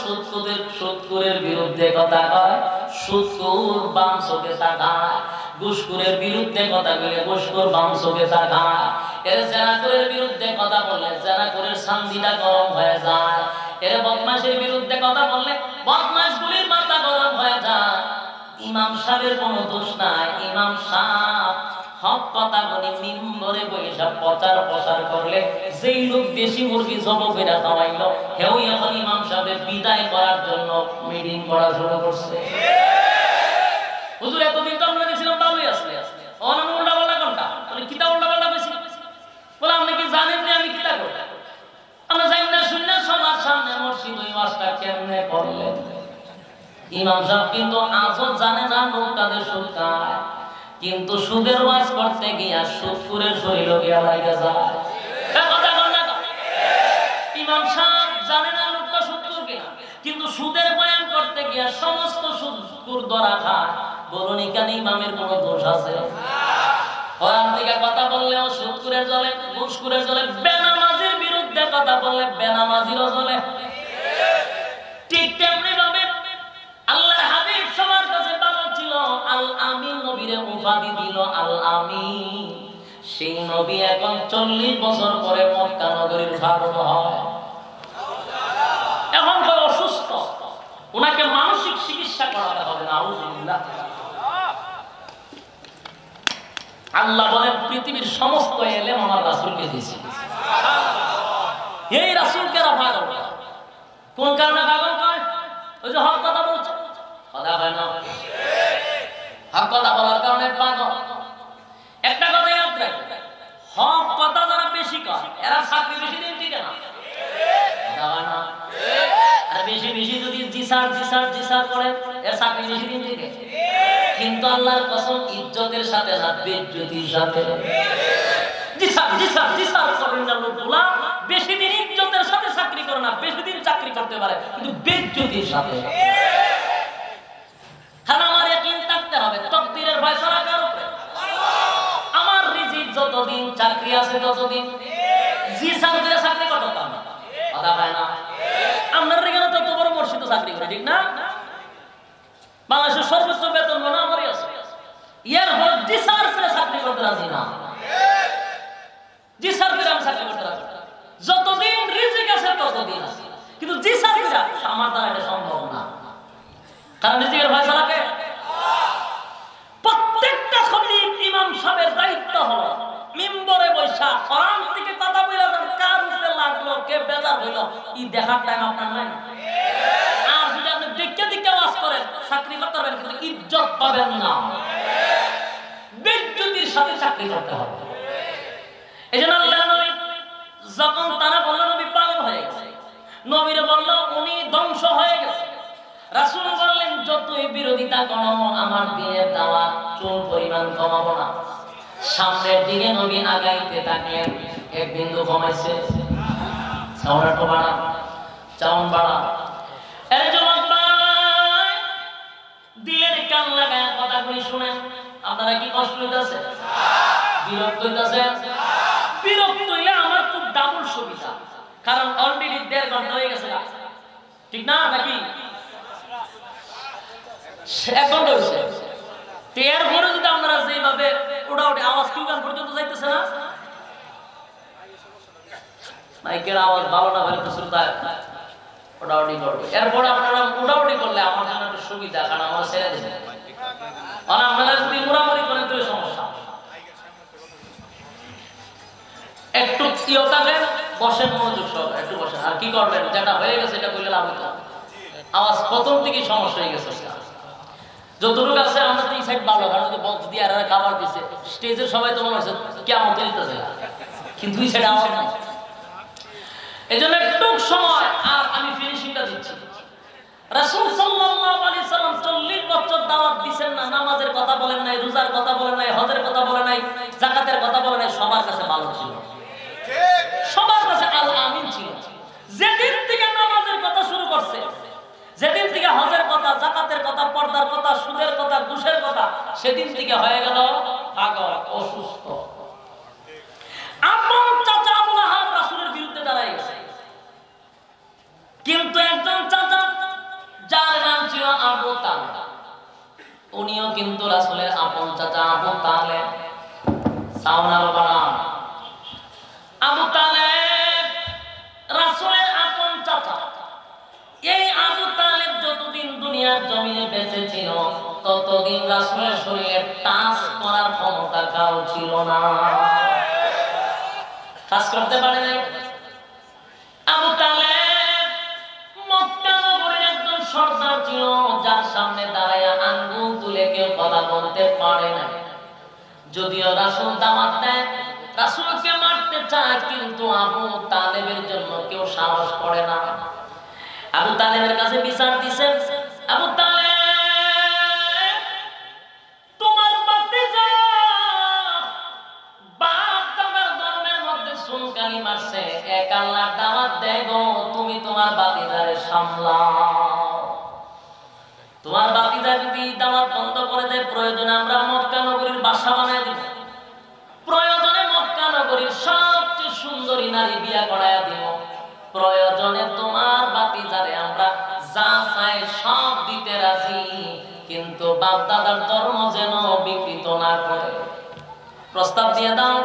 সুদখোরের বিরুদ্ধে কথা কয়, সুদখোর বাম চোখে তাকায়, ঘুষখোরের বিরুদ্ধে কথা বলে ঘুষখোর বাম চোখে তাকায়, এর জেনাখোরের বিরুদ্ধে কথা বললে জেনাখোরের সান্দিটা গরম হয়ে যায়, এর বদমাশের বিরুদ্ধে কথা বললে বদমাশগুলির মাথা গরম হয়ে যায়। ইমাম সাহেবের কোনো দোষ নাই। ইমাম সাহেব হক কথা বলে মিম্বরে বইসা প্রচার করলে যেই লোক দেশি মুরগি জবাই করে খাওয়াইলো, হেউ এখন ইমাম সাহেবের বিদায় করার জন্য মিটিং করা শুরু করছে। হুজুর এতদিন তো আমরা দেখছিলাম ভালোই আসলে, অনাম উল্টা পাল্টা কোনটা বলে, কিতাব উল্টা পাল্টা বেশি বলে, আপনি কি জানেন না আমি কিতাব করব? আমরা জানি না, শূন্য সবার সামনে মসজিদ ওই ওয়াজটা কেমনে করলেন। ইমাম সাহেব কিন্তু আজও জানে না লোক তাদের সুদ খায়, কিন্তু সুদের ওয়াজ করতে গিয়া সুদখোরের শরীর গিয়া লাগা যায়। ইমাম সাহেব জানে না লোকটা সুদখোর কিনা, কিন্তু সুদের বয়ান করতে গিয়া সমস্ত সুদ ধরা খায়, বলুন এখানে ইমামের কোনো দোষ আছে? কোরআন থেকে কথা বললেও সুদখোরের জ্বলে, ঘুষখোরের জ্বলে, বেনামাজির বিরুদ্ধে কথা বললে বেনামাজিরও জ্বলে। ঠিক তেমনি ভাবে আল্লাহর হাবিব সবার কাছে ভালো ছিল, আল আমিন নবীরে উপাধি দিল আল আমিন। সেই নবী এখন 40 বছর পরে মক্কা নগরীর উদ্বোধন হয়। এখন অসুস্থ, ওনাকে মানসিক চিকিৎসা করাতে হবে। নাউযুবিল্লাহ। আল্লাহ বলেন পৃথিবীর সমস্ত এলেম আমার রাসূলকে দিয়েছি। এই রাসূলকে পাগল করে। কোন কারণে পাগল করে? ওই যে হক কথা বলছে, কথা হয় না, হক কথা বলার কারণে পাগল। একটা কথা ইয়াদ রাখবেন, হক কথা যারা বেশি কয় এরা চাকরি বেশি দিন টিকে না, কথা হয় না। আর বেশি বেশি যদি জিসার করেন এর চাকরি বেশি দিন টিকে। কিন্তু আল্লাহর কসম ইজ্জতের সাথে না, বেইজ্জতির সাথে। জিসার করেন না লোকগুলা, বেশি দিন ইজ্জতের সাথে চাকরি করে না, বেশি দিন চাকরি করতে পারে কিন্তু বেইজ্জতির সাথে। হ্যাঁ, আমার ইয়াকিন থাকতে হবে তাকদীরের ফয়সালা কার উপরে? আমার রিজিক যতদিন, চাকরি আছে ততদিন। জিসার করে চাকরি করতে পারবে না, কথা হয় না। আপনার এখানে তত বড় মসজিদে চাকরি করে, ঠিক না? বাংলাদেশের সর্বোচ্চ বেতন মনে আমারই আছে, এর পর জিসার করে চাকরি করতে রাজি না। জিসার করে আমি চাকরি করতে রাজি, যতদিন রিজিক আছে ততদিন আছে, কিন্তু জিসার করে আমার দ্বারা এটা সম্ভব না। কারণ রিজিকের ফয়সালাকে প্রত্যেকটা খতিব ইমাম সাহেবের দায়িত্ব হলো মিম্বরে বৈশা কোরআন থেকে কথা বইলা যান, কার উপরে লাগলো, কে বেজার হইল, ই দেখার টাইম আপনার নাই। আর যদি আপনি দেখে ওয়াজ করেন চাকরি করতে পারবেন কিন্তু ইজ্জত পাবেন না, বেইজ্জতির সাথে চাকরি করতে হবে। এজন্য আল্লাহর নবী যখন তারা বলল নবী পাগল হয়ে গেছে, নবীরে বলল উনি ধ্বংস হয়ে গেছে, রাসূল বললেন যতই বিরোধিতা করো আমার দ্বীনের দাওয়াত চুল পরিমাণ কমাবো না। সামনের দিকে নবী আগাইতে থাকলেন, এক বিন্দু কমাইছে, সাউন্ড বাড়া, চাউন বাড়া। এর যুবক ভাই, দিলের কান লাগায় কথাগুলি শুনেন। আপনারা কি কষ্ট হইতাছে? বিরক্ত হইতাছে? বিরক্ত হইলে আমার খুব ডাবল সুবিধা, কারণ অলরেডি 1.5 ঘন্টা হয়ে গেছে, ঠিক না? নাকি 1 ঘন্টা হয়েছে। এরপরে যদি আপনারা যেভাবে ওটাউটি আওয়াজ কিউগান পর্যন্ত যাইতেছে না, মাইকের আওয়াজ ভালো না হলে তো শ্রোতায় ওটাউটি করবে। এরপরে আপনারা ওটাউটি করলে আমার জন্য একটু সুবিধা, কারণ আমার ছেড়ে দেবে। আর আপনারা যদি মুড়ামুড়ি করেন তো সমস্যা। একটু ইয়তাবেন, বসেন, মনোযোগ সহ একটু বসেন। আর কি করবেন, যেটা হয়ে গেছে এটা বললে লাভ হতো। আওয়াজ প্রথম থেকেই সমস্যা হয়ে গেছে। যতটুকু আছে আমরা তো এই সাইড ভালো, কারণ যদি বক্স দিয়ে আর খাবার দিচ্ছে স্টেজের সবাই তো মনে হচ্ছে কেমন দিতেছে, কিন্তু এই সাইড আওয়াজ নাই। এই জন্য একটু সময় আর আমি ফিনিশিংটা দিচ্ছি। রাসূল সাল্লাল্লাহু আলাইহি সাল্লাম 40 বছর দাওয়াত দিবেন না, নামাজের কথা বলেন নাই, রোজার কথা বলেন নাই, হজের কথা বলেন নাই, যাকাতের কথা বলেন নাই, সবার কাছে ভালো ছিল, সবার কাছে আল আমিন ছিল। যেদিন থেকে নামাজের কথা শুরু করছে, যেদিন থেকে হজের কথা, যাকাতের কথা, পর্দার কথা, সুদের কথা, ঘুষের কথা, সেদিন থেকে হয়ে গেল পাগল, অসুস্থ। আপন চাচা আবু লাহাব রাসূলের বিরুদ্ধে দাঁড়ায় গেছে, কিন্তু একজন চাচা যার নাম ছিল আবু তালেব, উনিও কিন্তু রাসূলের আপন চাচা আবু তালেব। সাউনার বাবা আবু তালেব রাসূলের আপন চাচা। এই আবু তালেব যতদিন দুনিয়ার জমিনে বেঁচে ছিল ততদিন রাসূলের শরীরে টাচ করার ক্ষমতা কারো ছিল না, টাচ করতে পারে নাই। আবু তালেব মক্কা নগরীর একজন সর্দার ছিল, যার সামনে দাঁড়ায় আঙ্গুল তুলে কেউ কথা বলতে পারে না। যদিও রাসূল দাওয়াত দেয়, রাসূলকে মারতে চায়, কিন্তু আবু তালেবের জন্য কেউ সাহস করে না। আবু তালেবের কাছে বিচার দিছেন, আবু তালেব তোমার ভাতিজা বাপ দাদার ধর্মের মধ্যে সুনকানি মারছে, এক আল্লাহর দাওয়াত দেয় গো, তুমি তোমার ভাতিজারে সামলাও। তোমার বাতিজা যদি দাওয়াত বন্ধ করে দেয়, প্রয়োজনে আমরা মক্কা নগরীর বাসা বানায় দিব, প্রয়োজনে মক্কা নগরীর সবচেয়ে সুন্দরী নারী বিয়া করায় দিব, প্রয়োজনে তোমার বাতিজারে আমরা যা চাই সব দিতে রাজি, কিন্তু বাপ দাদার ধর্ম যেন বিকৃত না করে। প্রস্তাব দিয়ে দাও।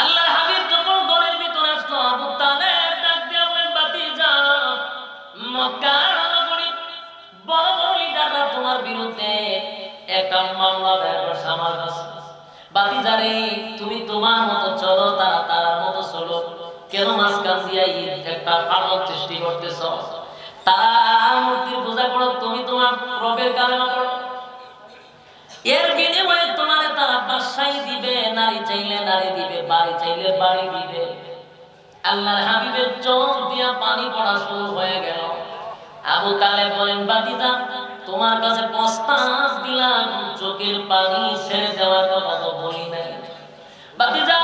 আল্লাহর হাবিব যখন ঘরের ভিতরে আসলো, আবু তালেব ডাক দিয়া বলেন, বাতিজা, মক্কা নগরী বড় বড় লিডাররা তোমার বিরুদ্ধে একটা মামলা দায়ের করছে আমার কাছে। বাতিজারে, তুমি তোমার মতো চলো, তারা তার মতো চলো, কেন মাঝখান দিয়া একটা ফাটল সৃষ্টি করতেছ? তারা মূর্তির পূজা করো, তুমি তোমার রবের কালেমা পড়ো, এর বিনিময়ে তোমারে তারা বাদশাহী দিবে, নারী চাইলে নারী দিবে, বাড়ি চাইলে বাড়ি দিবে। আল্লাহর হাবিবের চোখ দিয়া পানি পড়া শুরু হয়ে গেল। আবু তালেব বলেন, বাতিজা, তোমার কাছে প্রস্তাব দিলাম, চোখের পানি ছেড়ে দেওয়ার কথা তো বলি নাই। বাতিজা,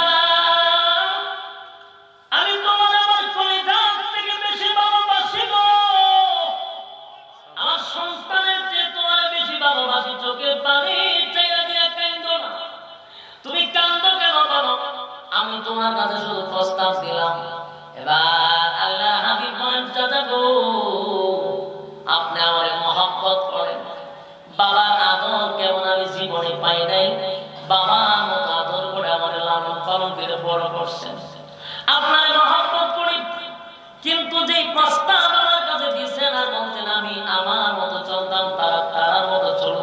আমি তোমার আমার কলিজা থেকে বেশি ভালোবাসি গো, আমার সন্তানের চেয়ে তোমার বেশি ভালোবাসি, চোখের পানি চাইয়া দিয়ে কান্দো না। তুমি কান্দো কেন বলো? আমি তোমার কাছে শুধু প্রস্তাব দিলাম। এবার আল্লাহ হাবিব বলেন, চাচা গো, আপনি আমারে মহব্বত করেন, বাবার আদর কেমন আমি জীবনে পাই নাই, বাবার মতো আদর করে আমারে লালন পালন করে বড় করছেন, আপনারে মহব্বত করি, কিন্তু যেই প্রস্তাব আমার কাছে দিয়েছেন আর বলছেন আমি আমার মতো চলতাম, তারা তার মতো চলো,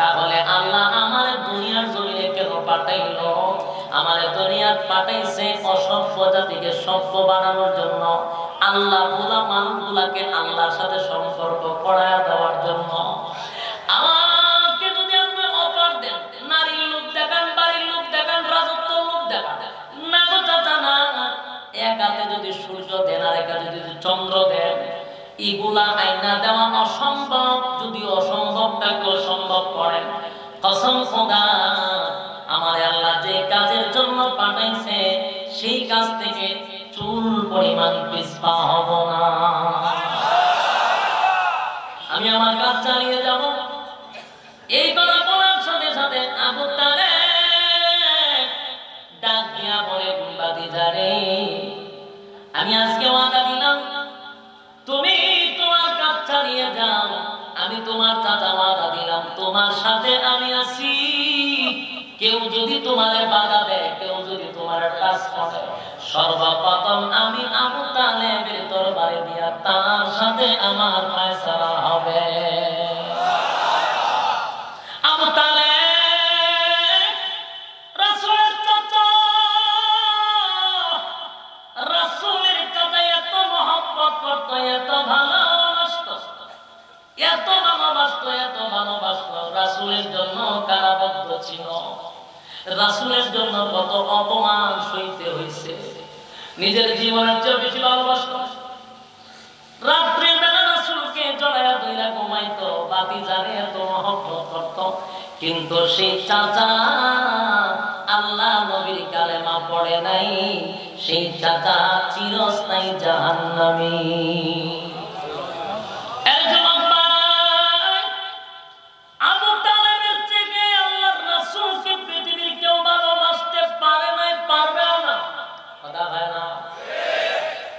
তাহলে আল্লাহ আমারে দুনিয়ার জমিনে কেন পাঠাইলো? আমারে দুনিয়ার পাঠাইছে অসভ্য জাতিকে সভ্য বানানোর জন্য, আল্লাহ ভোলা মানুষগুলাকে আল্লাহর সাথে সম্পর্ক করায়া দেওয়ার জন্য। আমাকে যদি আপনি অফার দেন, নারীর লোক দেখান, বাড়ির লোক দেখান, রাজত্ব লোক দেখান, না গো চাচা না, এক হাতে যদি সূর্য দেন আর এক হাতে যদি চন্দ্র দেন, এগুলা আইনা দেওয়া অসম্ভব। যদি অসম্ভবটাকে অসম্ভব করেন, কসম খোদা, আমার আল্লাহ যে কাজের জন্য পাঠাইছে সেই কাজ থেকে চুল পরিমাণ পিছপা হব না, আমি আমার কাজ চালিয়ে যাব। এই কথা বলার সাথে সাথে আবু তালেব ডাক দিয়া বলে, বাতিজা রে, আমি আজকে ওয়াদা দিলাম, তুমি তোমার কাজ চালিয়ে যাও, আমি তোমার চাচা ওয়াদা দিলাম, তোমার সাথে আমি আছি। কেউ যদি তোমারে বাধা দেয়, কেউ যদি তোমার টাচ করে, সর্বপ্রথম আমি আবু তালেবের দরবারে দিয়া তার সাথে আমার ফয়সালা হবে। আবু তালেব রাসূলের চাচা, রাসূলের চাচা এত মহব্বত করত, এত ভালোবাসতো, এত ভালোবাসতো, এত ভালোবাসতো, রাসূলের জন্য কারাবদ্ধ ছিল, রাসূলের জন্য কত অপমান সইতে হয়েছে, নিজের জীবনের চেয়ে বেশি ভালোবাসতো। রাত্রির বেলা রাসূলকে জড়ায়া ধইরা ঘুমাইতো, বাতিজারে এত মহব্বত করত, কিন্তু সেই চাচা আল্লাহ নবীর কালেমা পড়ে নাই, সেই চাচা চিরস্থায়ী জাহান্নামী। আবু তালেবের থেকে আল্লাহর রাসূলকে পৃথিবীর কেউ ভালোবাসতে পারে নাই, পারবেও না। কথা হয় না?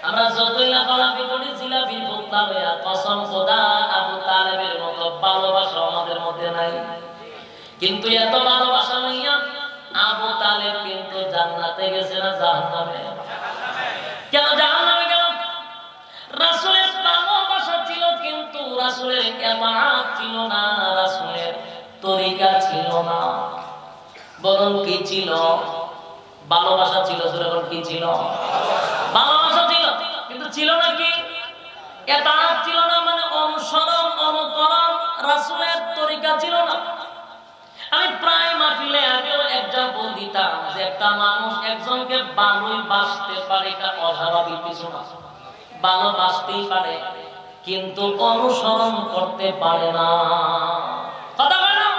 আমরা যতই লাফালাফি করি, জিলাপির বোতলা লইয়া, কসম খোদা আবু তালেবের মতো ভালোবাসা আমাদের মধ্যে নাই। কিন্তু এত ভালোবাসা লইয়া আবু তালেব কিন্তু জান্নাতে গেছে না জাহান্নামে? কেন জাহান্নামে গেল? রাসূলের ভালোবাসা ছিল, কিন্তু রাসূলের ইবাদত ছিল না, রাসূলের তরিকা ছিল না। বলুন কি ছিল? ভালোবাসা ছিল, যখন কি ছিল? ভালোবাসা ছিল, কিন্তু ছিল না কি? ইবাদত ছিল না, মানে অনুসরণ অনুকরণ রাসূলের তরিকা ছিল না। আমি প্রায় মাহফিলে আগেও এক্সাম্পল দিতাম যে একটা মানুষ একজনকে ভালোবাসতে পারে, এটা অস্বাভাবিক কিছু না, ভালোবাসতেই পারে, কিন্তু অনুসরণ করতে পারে না। কথা বলে না?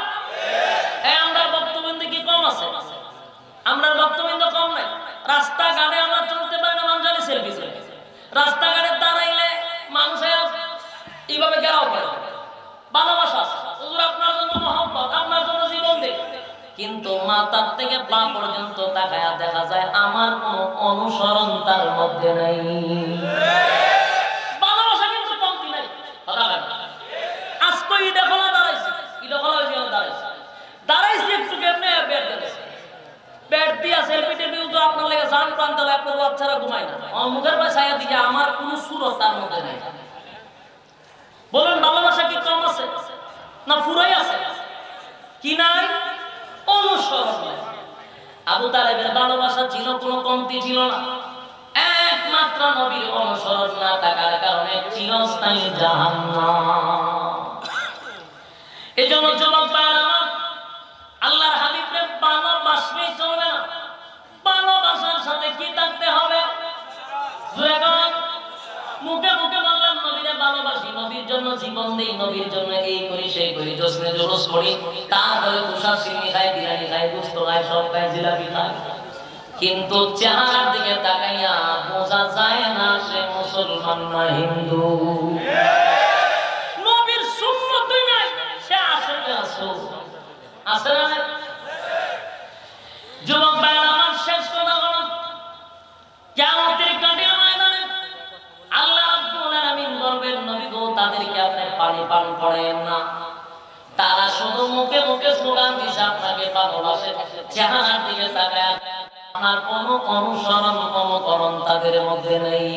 আমরা বক্তব্য কি কম আছে? আমরা বক্তব্য কম নাই। রাস্তাঘাটে আমরা চলতে পারি না, মানুষ সেলফি চলে, রাস্তাঘাটে দাঁড়াইলে মানুষ এইভাবে গেরাও করে, মাথার থেকে পা পর্যন্ত তাকায়া দেখা যায় আমার কোনো অনুসরণ তার মধ্যে নাই। ভালোবাসা কিন্তু কমতি নাই। কথা বলেন আজকে ইডা খোলা দাঁড়াইছে, ইডা খোলা হয়েছে, দাঁড়াইছে একটু কেমনে বেড দিয়েছে, বেড দিয়া সেলফি টেলফি তো আপনার লেগে জান প্রান্ত লাগে, আপনার বাচ্চারা ঘুমায় না, আমার মুখের পাশে ছায়া দিকে আমার কোনো সুরত তার মধ্যে নাই। বলেন ভালোবাসা কি কম আছে না পুরাই আছে? কি নাই? অনুসরণ নাই। আবু তালেবের ভালোবাসা ছিল, কোনো কমতি ছিল না, একমাত্র নবীর অনুসরণ না থাকার কারণে চিরস্থায়ী জাহান্নাম। এজন্য যুবক ভাইরা আমার, আল্লাহর হাবিবকে ভালোবাসলেই চলবে না, ভালোবাসার সাথে কি থাকতে হবে? মুখে মুখে বললাম নবীরে ভালোবাসি, নবীর জন্য জীবন দেই, নবীর জন্য এই করি সেই করি, জশ্নে জোরস করি, তারপরে তুষার সিমি খাই, বিরিয়ানি খাই, গুস্ত খাই, সব খাই, জিলাপি খাই, কিন্তু চেহারার দিকে তাকাইয়া বোঝা যায় না সে মুসলমান না হিন্দু। নবীর সুন্নতই নাই, সে আসলে আসল আছে না? যুবক ভাইরা আমার, শেষ কথা হলো কিয়ামতের কাঠিন ময়দানে আল্লাহ রাব্বুল আলামিন বলবেন নবী গো তাদেরকে আপনি পানি পান করেন না, তারা শুধু মুখে মুখে স্লোগান দিছে আপনাকে ভালোবাসে, চেহারার দিকে তাকায় আপনার কোনো অনুসরণ অনুকরণ তাদের মধ্যে নেই।